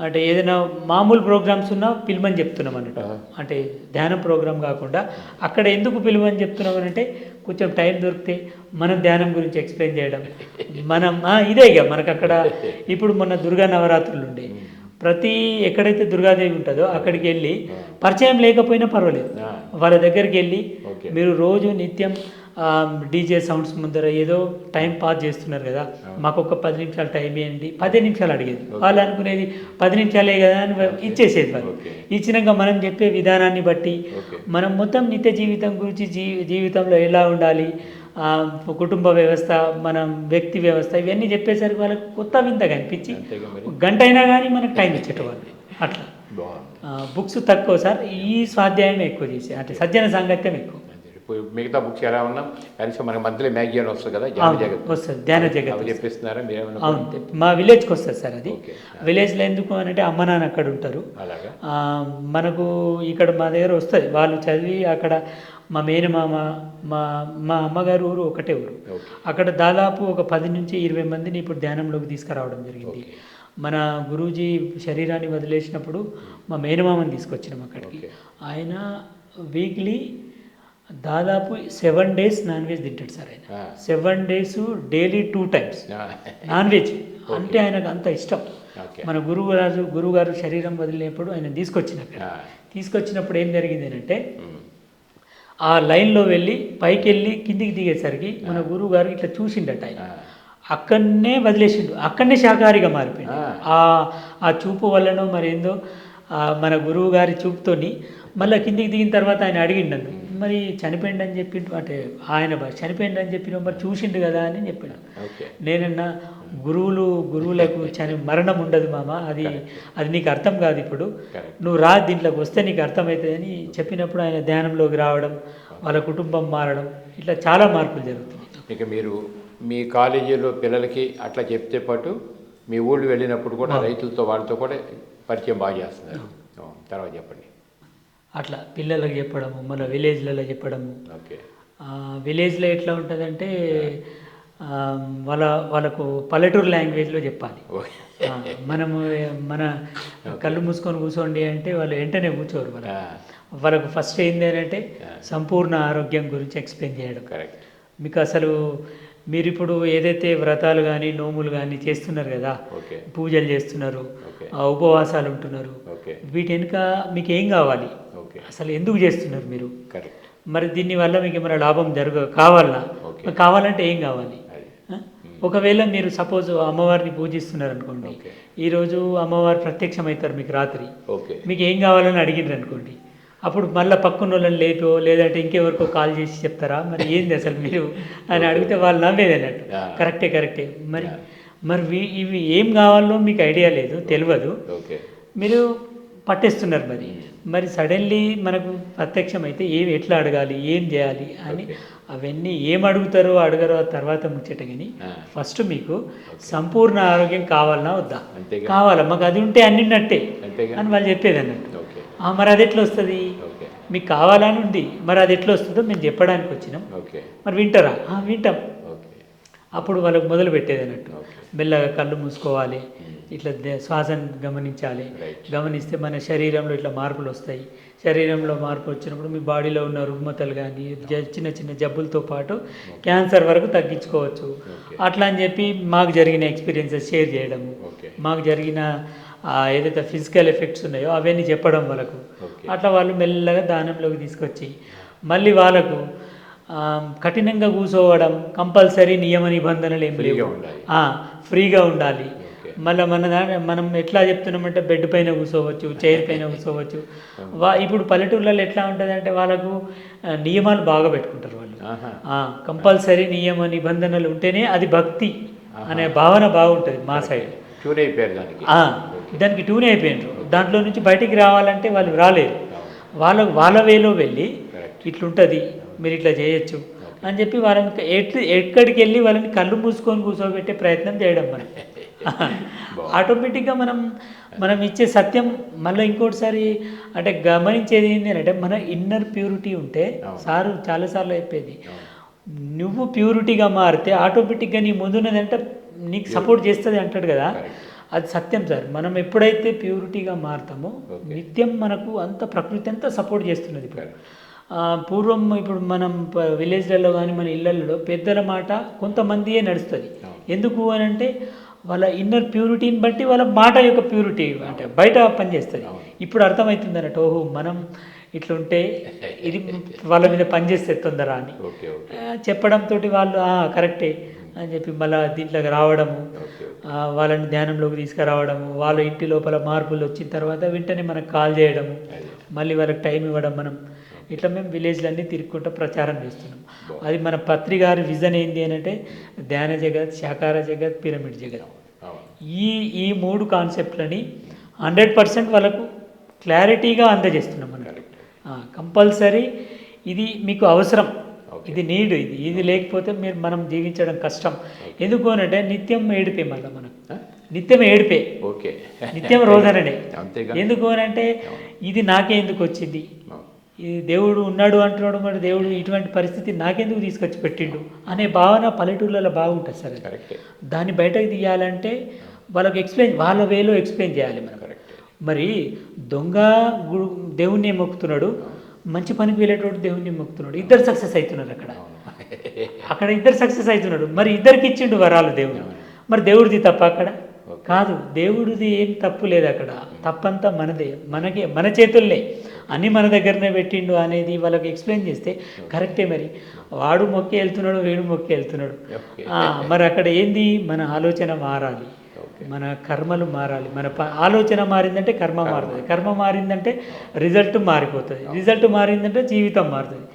అంటే ఏదైనా మామూలు ప్రోగ్రామ్స్ ఉన్నా పిలుమని చెప్తున్నాం అన్నట్టు అంటే ధ్యానం ప్రోగ్రామ్ కాకుండా అక్కడ ఎందుకు పిలువని చెప్తున్నాం అంటే కొంచెం టైం దొరికితే మనం ధ్యానం గురించి ఎక్స్ప్లెయిన్ చేయడం మనం ఇదే ఇక మనకు అక్కడ ఇప్పుడు మొన్న దుర్గా నవరాత్రులు ఉండే ప్రతి ఎక్కడైతే దుర్గాదేవి ఉంటుందో అక్కడికి వెళ్ళి పరిచయం లేకపోయినా పర్వాలేదు వాళ్ళ దగ్గరికి వెళ్ళి Okay. మీరు రోజు నిత్యం డీజే సౌండ్స్ ముందర ఏదో టైం పాస్ చేస్తున్నారు కదా మాకు ఒక 10 నిమిషాలు టైం ఇవ్వండి 10 నిమిషాలు అడిగేది వాళ్ళు అనుకునేది 10 నిమిషాలే కదా అని ఇచ్చేసేది వాళ్ళు Okay. ఇచ్చినాక మనం చెప్పే విధానాన్ని బట్టి Okay. మనం మొత్తం నిత్య జీవితం గురించి జీవితంలో ఎలా ఉండాలి కుటుంబ వ్యవస్థ మనం వ్యక్తి వ్యవస్థ ఇవన్నీ చెప్పేసరికి వాళ్ళకి కొత్త వింతగా అనిపించి అంతేగా మరి. గంట అయినా కానీ మనకు టైం ఇచ్చేటవాళ్ళు అట్లా బాగుంది. బుక్స్ తక్కువ సార్ ఈ స్వాధ్యాయం ఎక్కువ చేసే అంటే సజ్జన సాంగత్యం ఎక్కువ అంతే. ఇప్పుడు మిగతా బుక్స్ ఎలా ఉన్నా కనీసం మనకి మంత్లీ మ్యాగజైన్ వస్తుంది కదా ధ్యాన అవును, జగత్ వస్తుంది ధ్యాన జగత్ అవి చెప్పిస్తున్నారా మీరేమన్నా? అవును మా విలేజ్కి వస్తుంది సార్ అది Okay. విలేజ్లో ఎందుకు అంటే అమ్మ నాన్న అక్కడ ఉంటారు అలాగా మనకు ఇక్కడ మా దగ్గర వస్తుంది వాళ్ళు చదివి అక్కడ మా మేనమామ మా మా అమ్మగారు ఊరు ఒకటే ఊరు Okay. అక్కడ దాదాపు ఒక 10 నుంచి 20 మందిని ఇప్పుడు ధ్యానంలోకి తీసుకురావడం జరిగింది Okay. మన గురూజీ శరీరాన్ని వదిలేసినప్పుడు మా మేనమామని తీసుకొచ్చినాం అక్కడికి Okay. ఆయన వీక్లీ దాదాపు 7 days నాన్ వెజ్ తింటాడు సార్ ఆయన 7 days daily 2 times non veg అంటే ఆయనకు అంత ఇష్టం Okay. మన గురువుగారు శరీరం వదిలినప్పుడు ఆయన తీసుకొచ్చినప్పుడు ఏం జరిగింది అంటే ఆ లైన్లో వెళ్ళి పైకి వెళ్ళి కిందికి దిగేసరికి మన గురువు గారు ఇట్లా చూసిండట ఆయన అక్కడనే వదిలేసిండు అక్కడనే శాకాహారిగా మారిపోయింది ఆ చూపు వల్లనో మరేందో మన గురువు గారి చూపుతోని మళ్ళీ కిందికి దిగిన తర్వాత ఆయన అడిగిండు నన్ను మరి చనిపోయిండు అని చెప్పిండు అంటే ఆయన చనిపోయిండు అని చెప్పిన మరి చూసిండు కదా అని చెప్పాడు నేనన్నా గురువులకు మరణం ఉండదు మామ అది నీకు అర్థం కాదు ఇప్పుడు నువ్వు రా దీంట్లోకి వస్తే నీకు అర్థమవుతుందని చెప్పినప్పుడు ఆయన ధ్యానంలోకి రావడం వాళ్ళ కుటుంబం మారడం ఇట్లా చాలా మార్పులు జరుగుతున్నాయి. ఇక మీరు మీ కాలేజీలో పిల్లలకి అట్లా చెప్తే పాటు మీ ఊళ్ళు వెళ్ళినప్పుడు కూడా రైతులతో వాళ్ళతో కూడా పరిచయం బాగా చేస్తున్నారు. తర్వాత చెప్పండి. అట్లా పిల్లలకు చెప్పడము మన విలేజ్లలో చెప్పడము. ఓకే. విలేజ్లో ఎట్లా ఉంటుందంటే వాళ్ళకు పల్లెటూరు లాంగ్వేజ్లో చెప్పాలి. మనము మన కళ్ళు మూసుకొని కూర్చోండి అంటే వాళ్ళు వెంటనే కూర్చోరు. వాళ్ళకు ఫస్ట్ ఏంటి అంటే సంపూర్ణ ఆరోగ్యం గురించి ఎక్స్ప్లెయిన్ చేయడం. కరెక్ట్. మీకు అసలు మీరు ఇప్పుడు ఏదైతే వ్రతాలు కానీ నోములు కానీ చేస్తున్నారు కదా, పూజలు చేస్తున్నారు, ఉపవాసాలు ఉంటున్నారు, వీటి వెనుక మీకు ఏం కావాలి, అసలు ఎందుకు చేస్తున్నారు మీరు, మరి దీనివల్ల మీకు ఏమైనా లాభం కావాలంటే ఏం కావాలి. ఒకవేళ మీరు సపోజ్ అమ్మవారిని పూజిస్తున్నారు అనుకోండి, ఈరోజు అమ్మవారు ప్రత్యక్షమవుతారు మీకు రాత్రి, మీకు ఏం కావాలని అడిగినారు అనుకోండి, అప్పుడు మళ్ళీ పక్కన వాళ్ళని లేపో లేదంటే ఇంకెవరికో కాల్ చేసి చెప్తారా మరి ఏంది అసలు మీరు అని అడిగితే వాళ్ళు నవ్వేది అన్నట్టు. కరెక్టే మరి ఇవి ఏం కావాలో మీకు ఐడియా లేదు, తెలియదు, మీరు పట్టేస్తున్నారు. మరి సడన్లీ మనకు ప్రత్యక్షం అయితే ఎట్లా అడగాలి, ఏం చేయాలి అని అవన్నీ ఏం అడుగుతారో అడగరో తర్వాత ముచ్చట. కానీ ఫస్ట్ మీకు సంపూర్ణ ఆరోగ్యం కావాలన్నా వద్దా, కావాలా, మాకు అది ఉంటే అన్నిన్నట్టే అని వాళ్ళు చెప్పేది అన్నట్టు. మరి అది ఎట్లా వస్తుంది, మీకు కావాలని ఉంది, మరి అది ఎట్లా వస్తుందో మేము చెప్పడానికి వచ్చినాం, మరి వింటారా, వింటాం. అప్పుడు వాళ్ళకు మొదలు పెట్టేది అన్నట్టు. మెల్లగా కళ్ళు మూసుకోవాలి, ఇట్లా శ్వాసను గమనించాలి, గమనిస్తే మన శరీరంలో ఇట్లా మార్పులు వస్తాయి. శరీరంలో మార్పు వచ్చినప్పుడు మీ బాడీలో ఉన్న రుగ్మతలు కానీ చిన్న జబ్బులతో పాటు క్యాన్సర్ వరకు తగ్గించుకోవచ్చు. అట్లా అని చెప్పి మాకు జరిగిన ఎక్స్పీరియన్సెస్ షేర్ చేయడము, మాకు జరిగిన ఏదైతే ఫిజికల్ ఎఫెక్ట్స్ ఉన్నాయో అవన్నీ చెప్పడం వాళ్ళకు. అట్లా వాళ్ళు మెల్లగా దానంలోకి తీసుకొచ్చి మళ్ళీ వాళ్ళకు కఠినంగా కూర్చోవడం, కంపల్సరీ నియమ నిబంధనలు ఏం లేవు, ఫ్రీగా ఉండాలి. మళ్ళీ మనం ఎట్లా చెప్తున్నామంటే బెడ్ పైన కూర్చోవచ్చు, చైర్ పైన కూర్చోవచ్చు. ఇప్పుడు పల్లెటూళ్ళలో ఎట్లా ఉంటుందంటే వాళ్ళకు నియమాలు బాగా పెట్టుకుంటారు వాళ్ళు. కంపల్సరీ నియమ నిబంధనలు ఉంటేనే అది భక్తి అనే భావన బాగుంటుంది మా సైడ్. దానికి ట్యూన్ అయిపోయినారు. దాంట్లో నుంచి బయటికి రావాలంటే వాళ్ళు రాలేరు. వాళ్ళ వేలో వెళ్ళి ఇట్లుంటుంది, మీరు ఇట్లా చేయొచ్చు అని చెప్పి వాళ్ళని ఎక్కడికి వెళ్ళి వాళ్ళని కళ్ళు మూసుకొని కూర్చోబెట్టే ప్రయత్నం చేయడం మనం. ఆటోమేటిక్గా మనం ఇచ్చే సత్యం మళ్ళీ ఇంకోటిసారి అంటే గమనించేది ఏంటి అంటే మన ఇన్నర్ ప్యూరిటీ ఉంటే సారు చాలాసార్లు చెప్పేది నువ్వు ప్యూరిటీగా మారితే ఆటోమేటిక్గా నీ ముందున్నదంటే నీకు సపోర్ట్ చేస్తుంది అంటాడు కదా, అది సత్యం సార్. మనం ఎప్పుడైతే ప్యూరిటీగా మారుతామో నిత్యం మనకు అంత ప్రకృతి అంతా సపోర్ట్ చేస్తున్నది. ఇప్పుడు పూర్వం ఇప్పుడు మనం విలేజ్లలో కానీ మన ఇళ్ళల్లో పెద్దల మాట కొంతమందియే నడుస్తుంది. ఎందుకు అని అంటే వాళ్ళ ఇన్నర్ ప్యూరిటీని బట్టి వాళ్ళ మాట యొక్క ప్యూరిటీ అంటే బయట పనిచేస్తుంది. ఇప్పుడు అర్థమవుతుంది అన్నట్టు ఓహో మనం ఇట్లుంటే ఇది వాళ్ళ మీద పనిచేస్తే తొందర అని చెప్పడంతో వాళ్ళు కరెక్టే అని చెప్పి మళ్ళీ దీంట్లోకి రావడము, వాళ్ళని ధ్యానంలోకి తీసుకురావడము, వాళ్ళ ఇంటి లోపల మార్పులు వచ్చిన తర్వాత వెంటనే మనకు కాల్ చేయడము, మళ్ళీ వాళ్ళకి టైం ఇవ్వడం. మనం ఇట్లా మేము విలేజ్లన్నీ తిరుగుకుంటూ ప్రచారం చేస్తున్నాం. అది మన పత్రి గారి విజన్ ఏంటి అని అంటే ధ్యాన జగత్, శాకార జగత్, పిరమిడ్ జగత్. ఈ మూడు కాన్సెప్ట్లని 100% వాళ్ళకు క్లారిటీగా అందజేస్తున్నాం మనం. కంపల్సరీ ఇది మీకు అవసరం, ఇది నీడ్, ఇది లేకపోతే మనం జీవించడం కష్టం. ఎందుకు అనంటే నిత్యం ఏడిపే, మళ్ళీ మనం నిత్యం ఏడిపే, నిత్యం రోదననే. ఎందుకు అనంటే ఇది నాకే ఎందుకు వచ్చింది, ఇది దేవుడు ఉన్నాడు అంటున్నాడు, మరి దేవుడు ఇటువంటి పరిస్థితి నాకెందుకు తీసుకొచ్చి పెట్టిండు అనే భావన పల్లెటూళ్ళలో బాగుంటుంది సార్. దాన్ని బయటకు తీయాలంటే వాళ్ళకి వాళ్ళ వేలో ఎక్స్ప్లెయిన్ చేయాలి మనం. మరి దొంగ దేవుణ్ణి మొక్కుతున్నాడు, మంచి పనికి వెళ్ళేటోడు దేవుణ్ణి మొక్కుతున్నాడు, ఇద్దరు సక్సెస్ అవుతున్నారు. అక్కడ ఇద్దరు సక్సెస్ అవుతున్నాడు. మరి ఇద్దరికి ఇచ్చిండు వరాలు దేవుడు. మరి దేవుడిది తప్ప అక్కడ కాదు, దేవుడిది ఏం తప్పు లేదు. అక్కడ తప్పంతా మనదే, మన చేతుల్నే, అన్నీ మన దగ్గరనే పెట్టిండు అనేది వాళ్ళకి ఎక్స్ప్లెయిన్ చేస్తే కరెక్టే. మరి వాడు మొక్కి వెళ్తున్నాడు, వీడు మొక్కి వెళ్తున్నాడు. మరి అక్కడ ఏంది, మన ఆలోచన మారాలి, మన కర్మలు మారాలి. మన ఆలోచన మారిందంటే కర్మ మారుతుంది, కర్మ మారిందంటే రిజల్ట్ మారిపోతుంది, రిజల్ట్ మారిందంటే జీవితం మారుతుంది,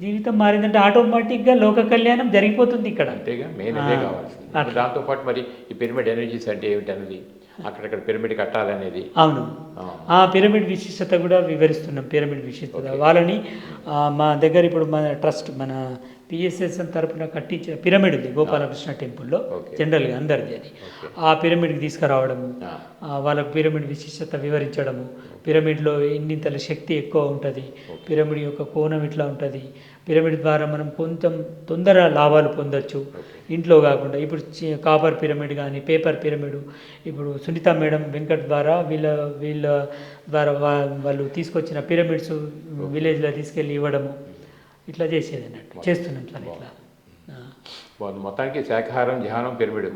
జీవితం మారిందంటే ఆటోమేటిక్గా లోక కళ్యాణం జరిగిపోతుంది ఇక్కడ. అంతేగా, మెయిన్ అదే కావాల్సింది. దాంతోపాటు మరి ఈ పిరమిడ్ ఎనర్జీస్ అంటే ఏమిటనేది, అక్కడక్కడ పిరమిడ్ కట్టాలనేది. అవును, ఆ పిరమిడ్ విశిష్టత కూడా వివరిస్తున్నాం. పిరమిడ్ విశిష్టత వాళ్ళని మా దగ్గర ఇప్పుడు మన ట్రస్ట్, మన పిఎస్ఎస్ఎం తరపున కట్టించిన పిరమిడ్ ఉంది గోపాలకృష్ణ టెంపుల్లో, జనరల్గా అందరిది. అది ఆ పిరమిడ్కి తీసుకురావడము, వాళ్ళకు పిరమిడ్ విశిష్టత వివరించడము, పిరమిడ్లో ఇన్నింతల శక్తి ఎక్కువ ఉంటుంది, పిరమిడ్ యొక్క కోణం ఇట్లా ఉంటుంది, పిరమిడ్ ద్వారా మనం కొంచెం తొందర లాభాలు పొందొచ్చు ఇంట్లో కాకుండా. ఇప్పుడు కాపర్ పిరమిడ్ కానీ పేపర్ పిరమిడ్, ఇప్పుడు సునీత మేడం వెంకట్ ద్వారా వీళ్ళ ద్వారా వాళ్ళు తీసుకొచ్చిన పిరమిడ్స్ విలేజ్లో తీసుకెళ్ళి ఇవ్వడము, ఇట్లా చేసేది అన్నట్టు చేస్తున్నాం సార్. ఇట్లా మొత్తానికి శాకాహారం, ధ్యానం, పిరమిడ్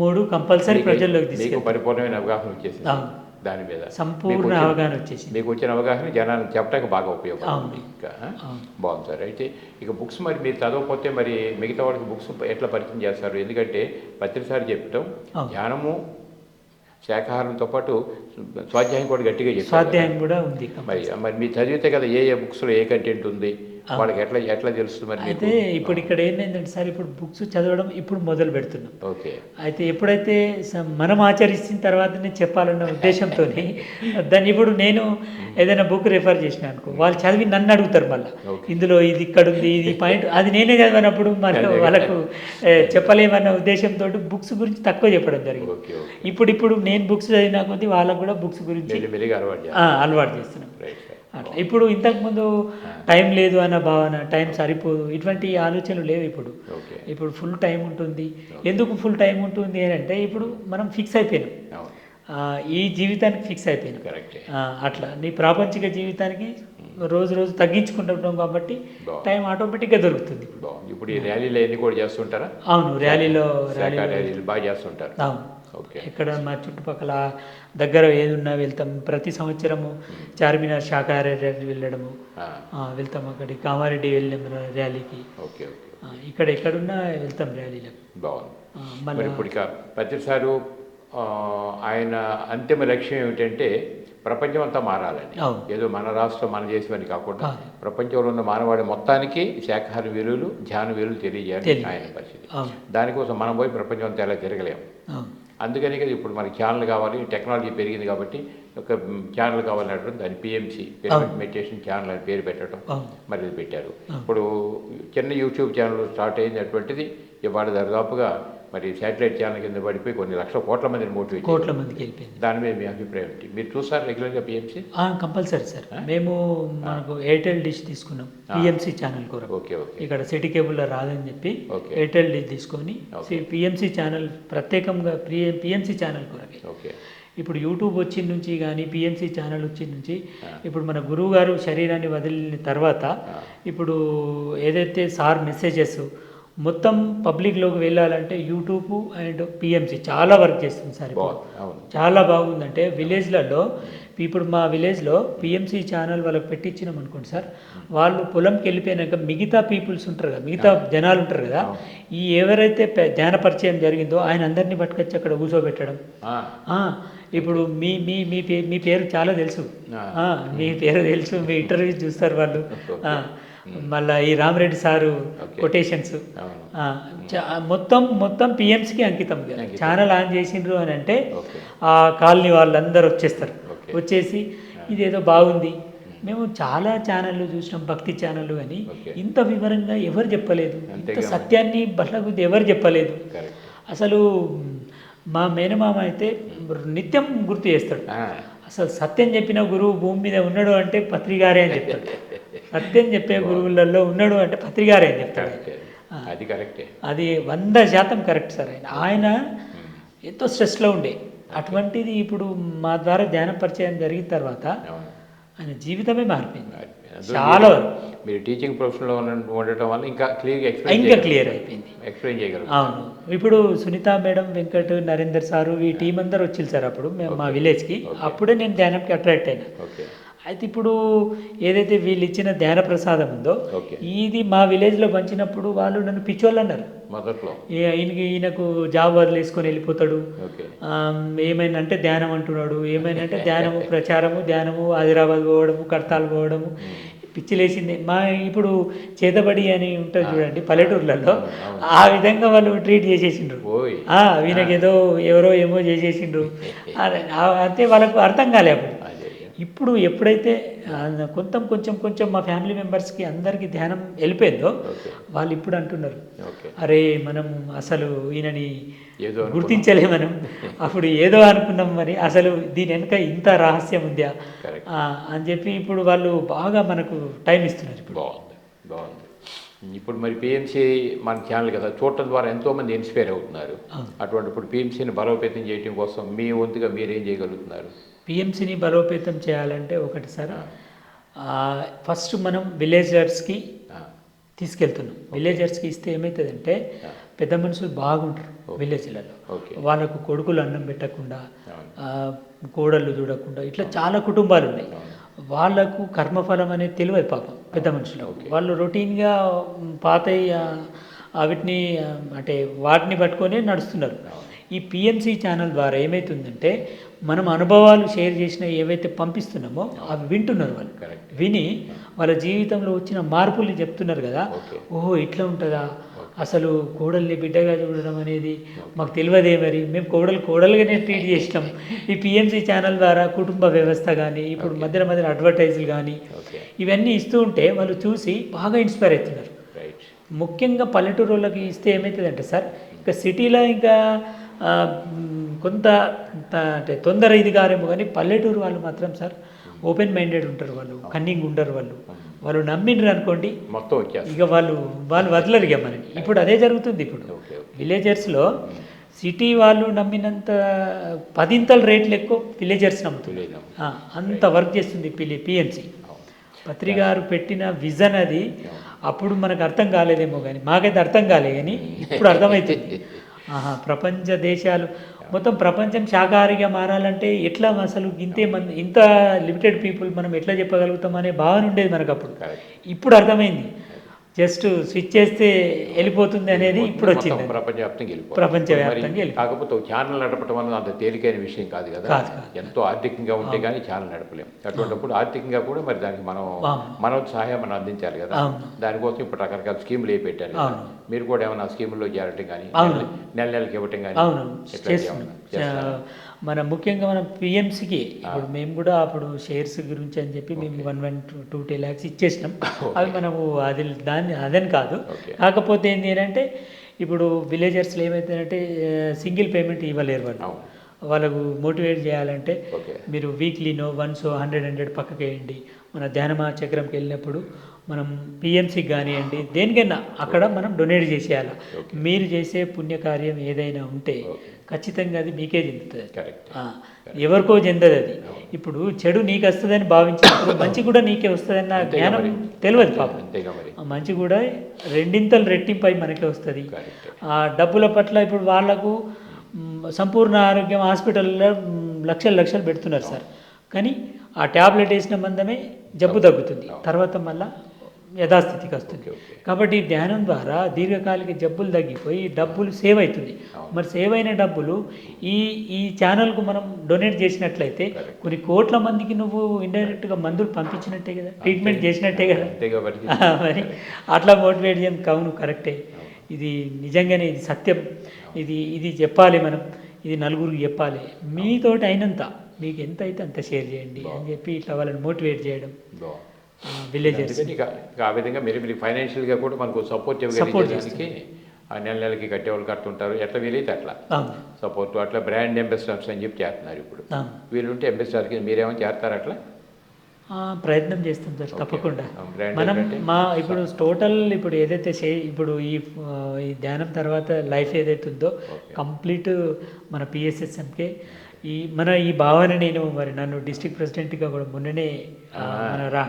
మూడు కంపల్సరీ ప్రజల్లోకి తీసుకెళ్ళి పరిపూర్ణమైన అవగాహన వచ్చేసి దాని మీద సంపూర్ణ అవగాహన వచ్చేసి మీకు వచ్చిన అవగాహన జనాన్ని చెప్పడానికి బాగా ఉపయోగపడుతుంది. ఇంకా బాగుంది సార్. అయితే ఇక బుక్స్ మరి మీరు చదవకపోతే మరి మిగతా వాళ్ళకి బుక్స్ ఎట్లా పరిచయం చేస్తారు? ఎందుకంటే ప్రతిసారి చెప్పటం ధ్యానము శాకాహారంతో పాటు స్వాధ్యాయం కూడా గట్టిగా చెప్పారు. స్వాధ్యాయం కూడా ఉంది. మరి మీరు చదివితే కదా ఏ బుక్స్లో ఏ కంటెంట్ ఉంది, వాళ్ళకి ఎట్లా తెలుస్తుంది? మరి అయితే ఇప్పుడు ఇక్కడ ఏంటంటే సార్, ఇప్పుడు బుక్స్ చదవడం ఇప్పుడు మొదలు పెడుతున్నాం. ఓకే. అయితే ఎప్పుడైతే మనం ఆచరిస్తున్న తర్వాతనే చెప్పాలన్న ఉద్దేశంతో దాన్ని ఇప్పుడు నేను ఏదైనా బుక్ రిఫర్ చేసిన అనుకో, వాళ్ళు చదివి నన్ను అడుగుతారు మళ్ళీ, ఇందులో ఇది ఇక్కడ ఉంది, ఇది పాయింట్, అది నేనే చదివినప్పుడు మన వాళ్ళకు చెప్పలేమన్న ఉద్దేశంతో బుక్స్ గురించి తక్కువ చెప్పడం జరిగింది. ఇప్పుడు నేను బుక్స్ చదివిన కొద్దీ వాళ్ళకు కూడా బుక్స్ గురించి అలవాటు చేస్తున్నాం. అట్లా ఇప్పుడు ఇంతకుముందు టైం లేదు అన్న భావన, టైం సరిపోదు, ఇటువంటి ఆలోచనలు లేవు. ఇప్పుడు ఫుల్ టైం ఉంటుంది. ఎందుకు ఫుల్ టైం ఉంటుంది అని అంటే ఇప్పుడు మనం ఫిక్స్ అయిపోయినాం, ఈ జీవితానికి ఫిక్స్ అయిపోయినాం. అట్లా నీ ప్రాపంచిక జీవితానికి రోజు రోజు తగ్గించుకుంటుంటాం కాబట్టి టైం ఆటోమేటిక్గా దొరుకుతుంది. ఇప్పుడు ఈ ర్యాలీలో ఎన్ని కూడా చేస్తుంటారా? అవును, ర్యాలీలో బాగా చేస్తుంటారు. అవును, ఎక్కడ మా చుట్టుపక్కల దగ్గర ఏదున్నా వెళ్తాం. ప్రతి సంవత్సరము చార్మినార్ శాకాహార ర్యాలీ వెళ్ళడము వెళ్తాం. అక్కడికి కామారెడ్డి వెళ్ళాం ర్యాలీకి. ఇక్కడ ఎక్కడున్నా వెళ్తాం ర్యాలీలకు. బాగుంది. ఇప్పుడు ప్రతిసారి ఆయన అంతిమ లక్ష్యం ఏమిటంటే ప్రపంచం అంతా మారాలని. ఏదో మన రాష్ట్రం, మన దేశం అని కాకుండా ప్రపంచంలో ఉన్న మానవాళి మొత్తానికి శాకాహార విలువలు, ధ్యాన విలువలు తెలియజేయాలి ఆయన పరిస్థితి. దానికోసం మనం పోయి ప్రపంచం అంతా ఎలా తిరగలేము. అందుకని కదా ఇప్పుడు మనకి ఛానల్ కావాలి, టెక్నాలజీ పెరిగింది కాబట్టి ఒక ఛానల్ కావాలన్నట్టు దాన్ని పిఎంసి, పిరమిడ్ మెడిటేషన్ ఛానల్ అని పేరు పెట్టడం మరి ఇది పెట్టారు. ఇప్పుడు చిన్న యూట్యూబ్ ఛానల్ స్టార్ట్ అయింది అటువంటిది ఇవాళ దాదాపుగా మరి శాటిలైట్ ఛానల్ కింద పడిపోయి కొన్ని లక్షల కోట్ల మందిని మోటివేట్ కోట్ల మందికి వెళ్ళిపోయింది. దాని మీద మీ అభిప్రాయం ఏంటి? మీరు చూసారు రెగ్యులర్గా పిఎంసీ? Compulsory sir. మేము మనకు ఎయిర్టెల్ డిష్ తీసుకున్నాం పిఎంసీ ఛానల్ కొరకు. Okay okay. ఇక్కడ సిటీ కేబుల్లో రాదని చెప్పి ఓకే. ఎయిర్టెల్ డిష్ తీసుకొని పిఎంసీ ఛానల్ ప్రత్యేకంగా పిఎంసీ ఛానల్ కొరకే. ఓకే. ఇప్పుడు యూట్యూబ్ వచ్చిన నుంచి కానీ పిఎంసీ ఛానల్ వచ్చిన నుంచి ఇప్పుడు మన గురువు గారు శరీరాన్ని వదిలిన తర్వాత ఇప్పుడు ఏదైతే సార్ మెసేజెస్ మొత్తం పబ్లిక్లోకి వెళ్ళాలంటే యూట్యూబ్ అండ్ పిఎంసీ చాలా వర్క్ చేస్తుంది సార్. చాలా బాగుందంటే విలేజ్లలో ఇప్పుడు మా విలేజ్లో పిఎంసీ ఛానల్ వాళ్ళకి పెట్టించినాం అనుకోండి సార్, వాళ్ళు పొలంకి వెళ్ళిపోయినాక మిగతా పీపుల్స్ ఉంటారు కదా, మిగతా జనాలు ఉంటారు కదా, ఈ ఎవరైతే ధ్యాన పరిచయం జరిగిందో ఆయన అందరినీ పట్టుకొచ్చి అక్కడ కూర్చోబెట్టడం. ఇప్పుడు మీ మీ మీ పేరు మీ పేరు చాలా తెలుసు, మీ పేరు తెలుసు, మీ ఇంటర్వ్యూ చూస్తారు వాళ్ళు. మళ్ళీ ఈ రామరెడ్డి సారు కొటేషన్స్ మొత్తం మొత్తం పిఎంసీకి అంకితం. ఛానల్ ఆన్ చేసిండ్రు అని అంటే ఆ కాలనీ వాళ్ళందరూ వచ్చేస్తారు. వచ్చేసి ఇదేదో బాగుంది, మేము చాలా ఛానళ్ళు చూసినాం భక్తి ఛానళ్ళు అని ఇంత వివరంగా ఎవరు చెప్పలేదు, ఇంత సత్యాన్ని బట్లగుద్ది ఎవరు చెప్పలేదు. అసలు మా మేనమామ అయితే నిత్యం గుర్తు చేస్తాడు, అసలు సత్యం చెప్పిన గురువు భూమి మీద ఉన్నాడు అంటే పత్రికారే అని చెప్తాడు. సత్యం చెప్పే గురువులలో ఉన్నాడు అంటే పత్రికారే అని చెప్తాడు. అది కరెక్టే, అది 100% కరెక్ట్ సార్. ఆయన ఎంతో స్ట్రెస్లో ఉండే, అటువంటిది ఇప్పుడు మా ద్వారా ధ్యాన పరిచయం జరిగిన తర్వాత ఆయన జీవితమే మారిపోయింది చాలా వరకు. మీరు టీచింగ్ ప్రొఫెషన్లో ఉండటం వల్ల ఇంకా క్లియర్ అయిపోయింది, ఎక్స్ప్లెయిన్ చేయగలరు. అవును. ఇప్పుడు సునీత మేడం, వెంకట్, నరేందర్ సారు ఈ టీం అందరు వచ్చింది సార్ అప్పుడు మేము మా విలేజ్కి. అప్పుడే నేను ధ్యానంకి అట్రాక్ట్ అయినా. అయితే ఇప్పుడు ఏదైతే వీళ్ళు ఇచ్చిన ధ్యాన ప్రసాదం ఉందో ఇది మా విలేజ్లో పంచినప్పుడు వాళ్ళు నన్ను పిచ్చోళ్ళు అన్నారు మొదట్లో. ఈయనకు జాబ్ వదిలేసుకొని వెళ్ళిపోతాడు, ఏమైనా అంటే ధ్యానం అంటున్నాడు, ఏమైనా అంటే ధ్యానము ప్రచారము, ధ్యానము హైదరాబాద్ పోవడము, కడతాలు పోవడము, పిచ్చిలేసింది. మా ఇప్పుడు చేతబడి అని ఉంటుంది చూడండి పల్లెటూర్లలో, ఆ విధంగా వాళ్ళు ట్రీట్ చేసేసిండ్రు. వీళ్ళకేదో ఎవరో ఏమో చేసేసిండ్రు అంటే వాళ్ళకు అర్థం కాలే. ఇప్పుడు ఎప్పుడైతే కొంచెం మా ఫ్యామిలీ మెంబర్స్కి అందరికీ ధ్యానం వెళ్ళిపోయిందో వాళ్ళు ఇప్పుడు అంటున్నారు, అరే మనం అసలు ఈయనని గుర్తించలే, మనం అప్పుడు ఏదో అనుకున్నాం, మరి అసలు దీని వెనుక ఇంత రహస్యం ఉందా అని చెప్పి ఇప్పుడు వాళ్ళు బాగా మనకు టైం ఇస్తున్నారు. ఇప్పుడు బాగుంది. ఇప్పుడు మరి పిఎంసీ మన ఛానల్ కదా చూడటం ద్వారా ఎంతోమంది ఇన్స్పైర్ అవుతున్నారు. అటువంటి ఇప్పుడు పిఎంసీని బలోపేతం చేయడం కోసం మీ వంతుగా మీరేం చేయగలుగుతున్నారు? పిఎంసీని బలోపేతం చేయాలంటే ఒకటి సార్, ఫస్ట్ మనం విలేజర్స్కి తీసుకెళ్తున్నాం. విలేజర్స్కి ఇస్తే ఏమవుతుందంటే పెద్ద మనుషులు బాగుంటారు విలేజ్లలో, వాళ్ళకు కొడుకులు అన్నం పెట్టకుండా, కోడళ్ళు చూడకుండా, ఇట్లా చాలా కుటుంబాలు ఉన్నాయి. వాళ్ళకు కర్మఫలం అనేది తెలియదు పాపం పెద్ద మనుషులకు. వాళ్ళు రొటీన్గా పాత వీటిని అంటే వాటిని పట్టుకొని నడుస్తున్నారు. ఈ పిఎంసీ ఛానల్ ద్వారా ఏమవుతుందంటే మనం అనుభవాలు షేర్ చేసిన ఏవైతే పంపిస్తున్నామో అవి వింటున్నారు వాళ్ళు. విని వాళ్ళ జీవితంలో వచ్చిన మార్పుల్ని చెప్తున్నారు కదా, ఓహో ఇట్లా ఉంటుందా, అసలు కోడల్ని బిడ్డగా చూడడం అనేది మాకు తెలియదే, మరి మేము కోడలుగానే ట్రీట్ చేసినాం. ఈ పిఎంసీ ఛానల్ ద్వారా కుటుంబ వ్యవస్థ కానీ ఇప్పుడు మధ్యన అడ్వర్టైజులు కానీ ఇవన్నీ ఇస్తూ ఉంటే వాళ్ళు చూసి బాగా ఇన్స్పైర్ అవుతున్నారు. ముఖ్యంగా పల్లెటూరు వాళ్ళకి ఇస్తే ఏమవుతుందంటే సార్, ఇంకా సిటీలో ఇంకా కొంత అంటే తొందర ఇది కారేమో, కానీ పల్లెటూరు వాళ్ళు మాత్రం సార్ ఓపెన్ మైండెడ్ ఉంటారు, వాళ్ళు కన్నింగ్ ఉండరు. వాళ్ళు నమ్మిండ్రు అనుకోండి మొత్తం ఇక వాళ్ళు వదలరు ఇక మనకి. ఇప్పుడు అదే జరుగుతుంది. ఇప్పుడు విలేజర్స్లో సిటీ వాళ్ళు నమ్మినంత 10 రేట్లు ఎక్కువ విలేజర్స్ నమ్ముతున్నారు. అంత వర్క్ చేస్తుంది పిఎంసీ. పత్రికారు పెట్టిన విజన్ అది అప్పుడు మనకు అర్థం కాలేదేమో, కానీ మాకైతే అర్థం కాలే, కానీ ఇప్పుడు అర్థమవుతుంది. ప్రపంచ దేశాలు మొత్తం ప్రపంచం శాకాహారిగా మారాలంటే ఎట్లా, అసలు ఇంత లిమిటెడ్ పీపుల్ మనం ఎట్లా చెప్పగలుగుతాం అనే భావన ఉండేది మనకు అప్పుడు. ఇప్పుడు అర్థమైంది, జస్ట్ స్విచ్ చేస్తే వెళ్ళిపోతుంది అనేది ఇప్పుడు వచ్చింది. ప్రపంచవ్యాప్తంగా కాకపోతే ఛానల్ నడపడం వల్ల అంత తేలికైన విషయం కాదు కదా, ఎంతో ఆర్థికంగా ఉంటే కానీ ఛానల్ నడపలేము. అటువంటిప్పుడు ఆర్థికంగా కూడా మరి దానికి మనం సహాయం మనం అందించాలి కదా. దానికోసం ఇప్పుడు రకరకాల స్కీములు ఏ పెట్టాలి. మీరు కూడా ఏమైనా స్కీముల్లో చేరటం కానీ నెలకి ఇవ్వటం కానీ మన ముఖ్యంగా మనం పిఎంసీకి ఇప్పుడు మేము కూడా అప్పుడు షేర్స్ గురించి అని చెప్పి మేము 1.2 lakhs ఇచ్చేసినాం. అవి మనము అదని కాదు. కాకపోతే ఏంటి అంటే ఇప్పుడు విలేజర్స్లో ఏమవుతుందంటే సింగిల్ పేమెంట్ ఇవ్వలేరు వాళ్ళు. అవును. వాళ్ళకు మోటివేట్ చేయాలంటే ఓకే. మీరు వీక్లీనో వన్స్ 100 పక్కకి వేయండి. మన ధ్యానమా చక్రంకి వెళ్ళినప్పుడు మనం పిఎంసికి కానివ్వండి దేనికైనా అక్కడ మనం డొనేట్ చేసేయాలి. మీరు చేసే పుణ్యకార్యం ఏదైనా ఉంటే ఖచ్చితంగా అది మీకే చెందుతుంది. కరెక్ట్. ఎవరికో చెందదు అది. ఇప్పుడు చెడు నీకు వస్తుందని భావించినప్పుడు మంచి కూడా నీకే వస్తుందన్న జ్ఞానం తెలియదు పాపం. అంతేగా మరి. ఆ మంచి కూడా రెండింతలు రెట్టింపై మనకే వస్తుంది. కరెక్ట్. ఆ డబ్బుల పట్ల ఇప్పుడు వాళ్ళకు సంపూర్ణ ఆరోగ్యం హాస్పిటల్లో లక్షలు పెడుతున్నారు సార్. కానీ ఆ ట్యాబ్లెట్ వేసిన మందమే జబ్బు తగ్గుతుంది, తర్వాత మళ్ళా యథాస్థితికి వస్తుంది. కాబట్టి ధ్యానం ద్వారా దీర్ఘకాలిక జబ్బులు తగ్గిపోయి డబ్బులు సేవ్ అవుతుంది. మరి సేవ్ అయిన డబ్బులు ఈ ఛానల్కు మనం డొనేట్ చేసినట్లయితే కొన్ని కోట్ల మందికి నువ్వు ఇండైరెక్ట్గా మందులు పంపించినట్టే కదా, ట్రీట్మెంట్ చేసినట్టే కదా. మరి అట్లా మోటివేట్ చేయడం కవును కరెక్టే. ఇది నిజంగానే ఇది సత్యం. ఇది చెప్పాలి మనం, ఇది నలుగురికి చెప్పాలి. మీతోటి అయినంత మీకు ఎంత అయితే అంత షేర్ చేయండి అని చెప్పి ఇట్లా వాళ్ళని మోటివేట్ చేయడం విలేజర్స్. ఆ విధంగా మీరు ఫైనాన్షియల్గా కూడా మనకు సపోర్ట్ ఇవ్వగలిగేదానికి ఆ నెలకి కట్టేవాళ్ళు కడుతుంటారు, ఎట్లా వీలైతే అట్లా సపోర్ట్. అట్లా బ్రాండ్ అంబాసిడర్స్ అని చెప్పి చేస్తున్నారు ఇప్పుడు. వీళ్ళుంటే అంబాసిడర్కి మీరేమో చేస్తారు అట్లా? ప్రయత్నం చేస్తాం సార్ తప్పకుండా. మనం ఇప్పుడు టోటల్ ఇప్పుడు ఏదైతే ఇప్పుడు ఈ ధ్యానం తర్వాత లైఫ్ ఏదైతే ఉందో కంప్లీట్ మన పిఎస్ఎస్ఎంకే ఈ భావన నేను నన్ను డిస్ట్రిక్ట్ ప్రెసిడెంట్గా కూడా మొన్ననే మన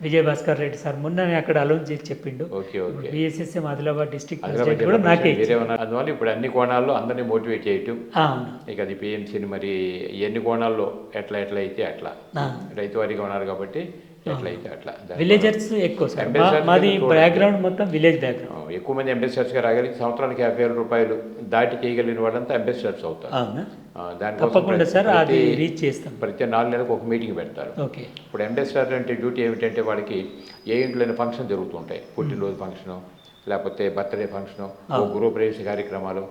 విజయభాస్కర్ రెడ్డి సార్ మొన్ననే అక్కడ అలౌన్స్ చేసి చెప్పిండు. బిఎస్ఎస్ఎం ఆదిలాబాద్ డిస్ట్రిక్ట్ ప్రెసిడెంట్ కూడా నాకే. అందువల్ల ఇప్పుడు అన్ని కోణాల్లో అందరినీ మోటివేట్ చేయటం. ఇక అది పిఎంసీని మరి ఎన్ని కోణాల్లో ఎట్లా అయితే అట్లా రైతు వారీగా ఉన్నారు కాబట్టి ఎట్లయితే అట్లా. విలేజర్స్ ఎక్కువ సార్, మాది బ్యాక్గ్రౌండ్ మొత్తం విలేజ్ బ్యాక్గ్రౌండ్. ఎక్కువ మంది అంబాసిడర్స్గా రాగలిగి సంవత్సరానికి 50,000 రూపాయలు దాటి చేయగలిగిన వాళ్ళంతా అంబాసిడర్స్ అవుతారు. తప్పకుండా సార్ అది రీచ్ చేస్తాం. ప్రతి 4 నెలలకు ఒక మీటింగ్ పెడతారు. ఓకే. ఇప్పుడు అంబాసిడర్ అంటే డ్యూటీ ఏమిటంటే వాడికి ఏ ఇంట్లోనే ఫంక్షన్ జరుగుతుంటాయి, పుట్టినరోజు ఫంక్షను లేకపోతే బర్త్డే ఫంక్షను, గృహప్రవేశ కార్యక్రమాలు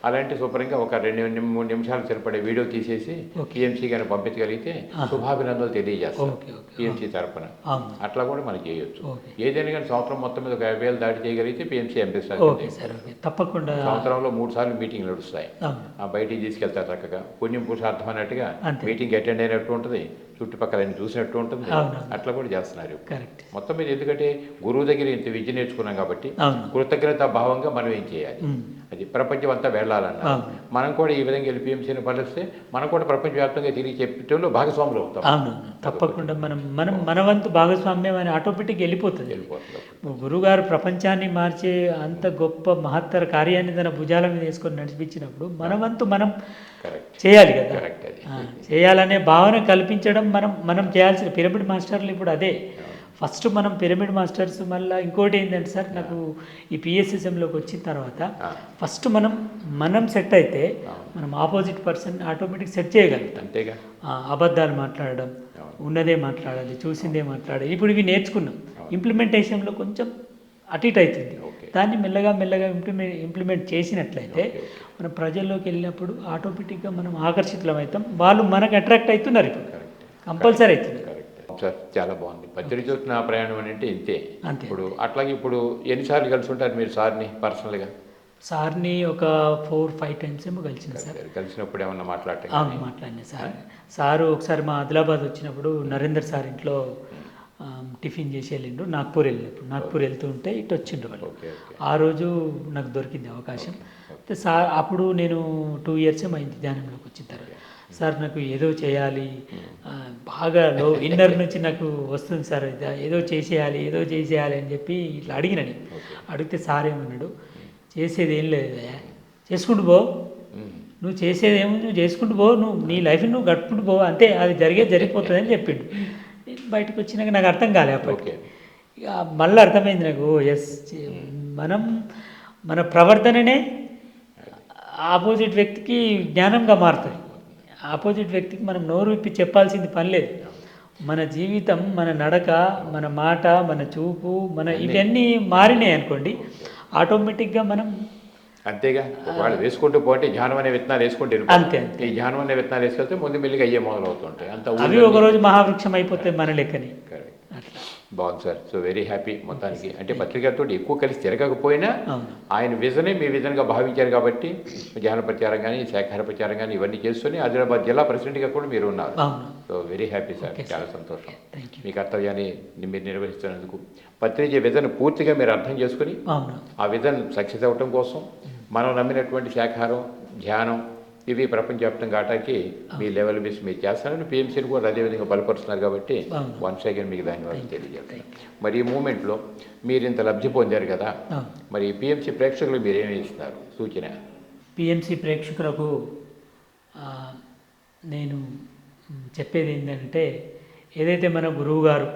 అలాంటి శుభ్రంగా ఒక 2-3 నిమిషాలు సరిపడే వీడియో తీసేసి పిఎంసీ గారిని పంపించగలిగితే శుభాభినందనలు తెలియజేస్తాం పిఎంసీ తరఫున. అట్లా కూడా మనం చేయొచ్చు. ఏదైనా కానీ సంవత్సరం మొత్తం మీద 50,000 దాటి చేయగలిగితే పిఎంసీ అంబాసిడర్. తప్పకుండా సంవత్సరంలో 3 సార్లు మీటింగ్లు నడుస్తాయి. బయటికి తీసుకెళ్తారు చక్కగా, పుణ్యం పురుషార్థం అన్నట్టుగా మీటింగ్ అటెండ్ అయినట్టు ఉంటుంది, చుట్టుపక్కల చూసినట్టు ఉంటుంది. అట్లా కూడా చేస్తున్నారు మొత్తం మీద. ఎందుకంటే గురువు దగ్గర ఇంత విద్య నేర్చుకున్నాం కాబట్టి కృతజ్ఞతా భావంగా మనం ఏం చేయాలి, అది ప్రపంచం అంతా వెళ్ళాలన్నా మనం కూడా ఈ విధంగా వెళ్ళి పిఎంసీని పాలిస్తే మనం కూడా ప్రపంచవ్యాప్తంగా తిరిగి చెప్పడంలో భాగస్వాములు అవుతాం. తప్పకుండా మన వంతు భాగస్వామ్యం అని ఆటోమేటిక్ వెళ్ళిపోతుంది. గురువుగారు ప్రపంచాన్ని మార్చే అంత గొప్ప మహత్తర కార్యాన్ని తన భుజాల మీద వేసుకొని నడిపించినప్పుడు మన వంతు మనం చేయాలి కదా. చేయాలనే భావన కల్పించడం మనం చేయాల్సిన. పిరమిడ్ మాస్టర్లు ఇప్పుడు అదే ఫస్ట్ మనం పిరమిడ్ మాస్టర్స్. మళ్ళీ ఇంకోటి ఏంటంటే సార్, నాకు ఈ పిఎస్ఎస్ఎంలోకి వచ్చిన తర్వాత ఫస్ట్ మనం సెట్ అయితే మనం ఆపోజిట్ పర్సన్ ఆటోమేటిక్ సెట్ చేయగలుగుతాం. అంతేగా. అబద్ధాలు మాట్లాడడం, ఉన్నదే మాట్లాడాలి, చూసిందే మాట్లాడాలి. ఇప్పుడు ఇవి నేర్చుకున్నాం. ఇంప్లిమెంటేషన్లో కొంచెం అటు ఇటు అవుతుంది. దాన్ని మెల్లగా ఇంప్లిమెంట్ చేసినట్లయితే మన ప్రజల్లోకి వెళ్ళినప్పుడు ఆటోమేటిక్గా మనం ఆకర్షితులం అవుతాం. వాళ్ళు మనకు అట్రాక్ట్ అవుతున్నారు. ఇప్పుడు కంపల్సరీ అవుతుంది సార్. చాలా బాగుంది. పత్రిక చూసిన ప్రయాణం అంటే ఇంతే. ఇప్పుడు అట్లాగే ఇప్పుడు ఎన్నిసార్లు కలిసి ఉంటారు మీరు సార్ని పర్సనల్గా? సార్ని ఒక 4-5 టైమ్స్ ఏమో కలిసిన సార్. కలిసినప్పుడు ఏమన్నా మాట్లాడినా సారు ఒకసారి మా ఆదిలాబాద్ వచ్చినప్పుడు నరేందర్ సార్ ఇంట్లో టిఫిన్ చేసి వెళ్ళిండు. నాగ్పూర్ వెళ్తూ ఉంటే ఇటు వచ్చిండ్రు వాళ్ళు. ఆ రోజు నాకు దొరికింది అవకాశం. అయితే సార్ అప్పుడు నేను 2 years అయింది ధ్యానంలోకి వచ్చిన తర్వాత. సార్ నాకు ఏదో చేయాలి, బాగా ఇన్నర్ నుంచి నాకు వస్తుంది సార్, ఏదో చేసేయాలి అని చెప్పి ఇట్లా అడిగినని. అడిగితే సార్ ఏమన్నాడు, చేసేది ఏం లేదు, చేసుకుంటూ పో, నువ్వు చేసేది ఏమో నువ్వు చేసుకుంటూ పో, నువ్వు నీ లైఫ్ని నువ్వు గడుపుకుంటూ పో, అంతే, అది జరిగిపోతుంది అని చెప్పిండు. బయటకు వచ్చినాక నాకు అర్థం కాలే. అప్పటికి ఇక మళ్ళీ అర్థమైంది నాకు, ఎస్ మన ప్రవర్తననే ఆపోజిట్ వ్యక్తికి జ్ఞానంగా మారుతుంది. ఆపోజిట్ వ్యక్తికి మనం నోరు విప్పి చెప్పాల్సింది పని లేదు. మన జీవితం, మన నడక, మన మాట, మన చూపు, ఇవన్నీ మారినాయి అనుకోండి, ఆటోమేటిక్గా మనం అంతేగా. వాళ్ళు వేసుకుంటూ పోతే ధ్యానం అనే విత్తనాలు వేసుకుంటే అంతే. ఈ ధ్యానం అనే విత్తనాలు వేసుకెళ్తే ముందు మెల్లిగా అయ్యే మొదలవుతుంటాయి. అంత అవి ఒకరోజు మహావృక్షం అయిపోతాయి మన లెక్కని. అట్లా బాగుంది సార్. సో వెరీ హ్యాపీ మొత్తానికి. అంటే పత్రికతో ఎక్కువ కలిసి తిరగకపోయినా అవును. ఆయన విజనే మీ విజన్గా భావించారు కాబట్టి ధ్యాన ప్రచారం కానీ శాఖాహార ప్రచారం కానీ ఇవన్నీ చేసుకొని ఆదిలాబాద్ జిల్లా ప్రెసిడెంట్గా కూడా మీరు ఉన్నారు. అవును. So very happy sir. Okay, చాలా sir. సంతోషం. Thank you. మీ కర్తవ్యాన్ని మీరు నిర్వహిస్తున్నందుకు పత్రిక విజన్ పూర్తిగా మీరు అర్థం చేసుకుని అవును. ఆ విజన్ సక్సెస్ అవ్వటం కోసం మనం నమ్మినటువంటి శాఖాహారం ధ్యానం ఇవి ప్రపంచవ్యాప్తంగా ఆటాకి మీ లెవెల్ బేస్ మీరు చేస్తారని పిఎంసీని కూడా అదేవిధంగా బలపరుస్తున్నారు కాబట్టి అవును. వన్స్ అగైన్ మీకు ధన్యవాదాలు తెలియజేస్తాను. మరి ఈ మూమెంట్లో మీరు ఇంత లబ్ధి పొందారు కదా, అవును. మరి పిఎంసీ ప్రేక్షకులు మీరు ఏమి ఇస్తున్నారు సూచన? పిఎంసి ప్రేక్షకులకు నేను చెప్పేది ఏంటంటే, ఏదైతే మన గురువు గారు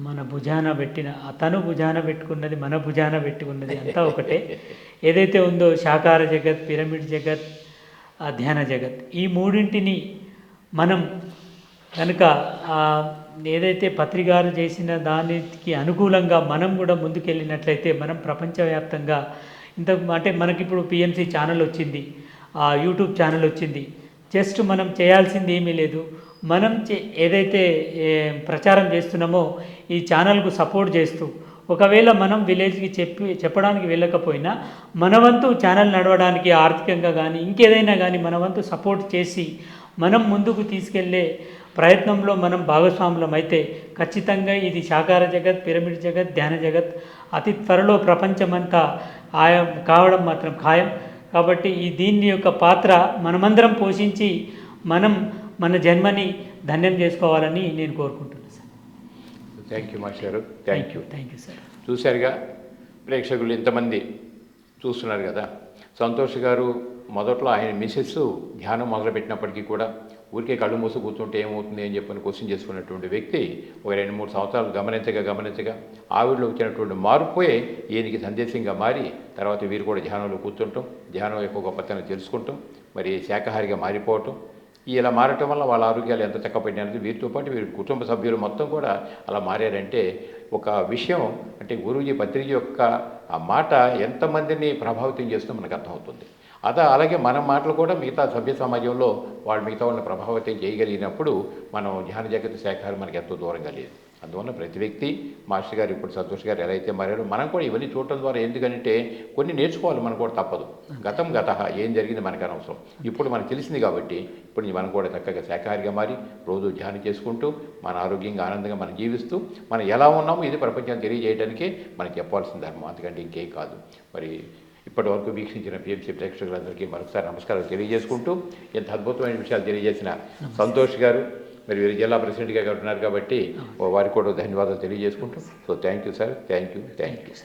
మన భుజాన పెట్టిన తను భుజాన పెట్టుకున్నది మన భుజాన పెట్టుకున్నది అంతా ఒకటే. ఏదైతే ఉందో శాకాహార జగత్, పిరమిడ్ జగత్, ధ్యాన జగత్, ఈ మూడింటిని మనం కనుక ఏదైతే పత్రికారు చేసిన దానికి అనుకూలంగా మనం కూడా ముందుకెళ్ళినట్లయితే మనం ప్రపంచవ్యాప్తంగా అంటే మనకిప్పుడు పిఎంసి ఛానల్ వచ్చింది, యూట్యూబ్ ఛానల్ వచ్చింది. జస్ట్ మనం చేయాల్సింది ఏమీ లేదు. మనం ఏదైతే ప్రచారం చేస్తున్నామో ఈ ఛానల్కు సపోర్ట్ చేస్తూ, ఒకవేళ మనం విలేజ్కి చెప్పడానికి వెళ్ళకపోయినా మన వంతు ఛానల్ నడవడానికి ఆర్థికంగా కానీ ఇంకేదైనా కానీ మన వంతు సపోర్ట్ చేసి మనం ముందుకు తీసుకెళ్లే ప్రయత్నంలో మనం భాగస్వాములం అయితే ఖచ్చితంగా ఇది శాకాహార జగత్, పిరమిడ్ జగత్, ధ్యాన జగత్ అతి త్వరలో ప్రపంచమంతా కావడం మాత్రం ఖాయం. కాబట్టి దీని యొక్క పాత్ర మనమందరం పోషించి మనం మన జన్మని ధన్యం చేసుకోవాలని నేను కోరుకుంటున్నాను సార్. థ్యాంక్ యూ మాస్టారు. Thank you. Thank you sir. చూశారుగా ప్రేక్షకులు ఇంతమంది చూస్తున్నారు కదా. సంతోష్ గారు మొదట్లో ఆయన మిసెస్ ధ్యానం మొదలుపెట్టినప్పటికీ కూడా ఊరికే కళ్ళు మూసి కూర్చుంటే ఏమవుతుంది అని చెప్పని క్వశ్చన్ చేసుకున్నటువంటి వ్యక్తి ఒక 2-3 సంవత్సరాలు గమనించగా ఆవిడలో వచ్చినటువంటి మార్పే ఈయనకి సందేశంగా మారి తర్వాత వీరు కూడా ధ్యానంలో కూర్చుంటాం, ధ్యానం యొక్క గొప్పతనం తెలుసుకుంటాం, మరి శాకాహారిగా మారిపోవటం, ఇలా మారటం వల్ల వాళ్ళ ఆరోగ్యాలు ఎంత చక్కబడినది. వీరితో పాటు వీరి కుటుంబ సభ్యులు మొత్తం కూడా అలా మారారంటే ఒక విషయం అంటే గురూజీ పత్రిక యొక్క ఆ మాట ఎంతమందిని ప్రభావితం చేస్తుందో మనకు అర్థమవుతుంది. అలాగే మన మాటలు కూడా మిగతా సభ్య సమాజంలో వాళ్ళు మిగతా వాళ్ళని ప్రభావితం చేయగలిగినప్పుడు మనం ధ్యాన జగత్ శాఖాహారం మనకి ఎంతో దూరంగా లేదు. అందువల్ల ప్రతి వ్యక్తి మాస్టర్ గారు ఇప్పుడు సంతోష్ గారు ఎలా అయితే మారారో మనం కూడా ఇవన్నీ చూడటం ద్వారా ఎందుకంటే కొన్ని నేర్చుకోవాలి, మనం కూడా తప్పదు. గతం ఏం జరిగింది మనకు అనవసరం. ఇప్పుడు మనకు తెలిసింది కాబట్టి ఇప్పుడు మనం కూడా చక్కగా శాఖాహారిగా మారి రోజు ధ్యానం చేసుకుంటూ మన ఆరోగ్యంగా ఆనందంగా మనం జీవిస్తూ మనం ఎలా ఉన్నామో ఇది ప్రపంచాన్ని తెలియజేయడానికే మనకి చెప్పాల్సిన ధర్మం, అంతకంటే ఇంకేం కాదు. మరి ఇప్పటి వరకు వీక్షించిన పిఎంసీ ప్రేక్షకులందరికీ మరొకసారి నమస్కారాలు తెలియజేసుకుంటూ ఇంత అద్భుతమైన విషయాలు తెలియజేసిన సంతోష్ గారు మరి వీరు జిల్లా ప్రెసిడెంట్గా ఉన్నారు కాబట్టి వారికి కూడా ధన్యవాదాలు తెలియజేసుకుంటూ so thank you sir. Thank you. Sir. Thank you.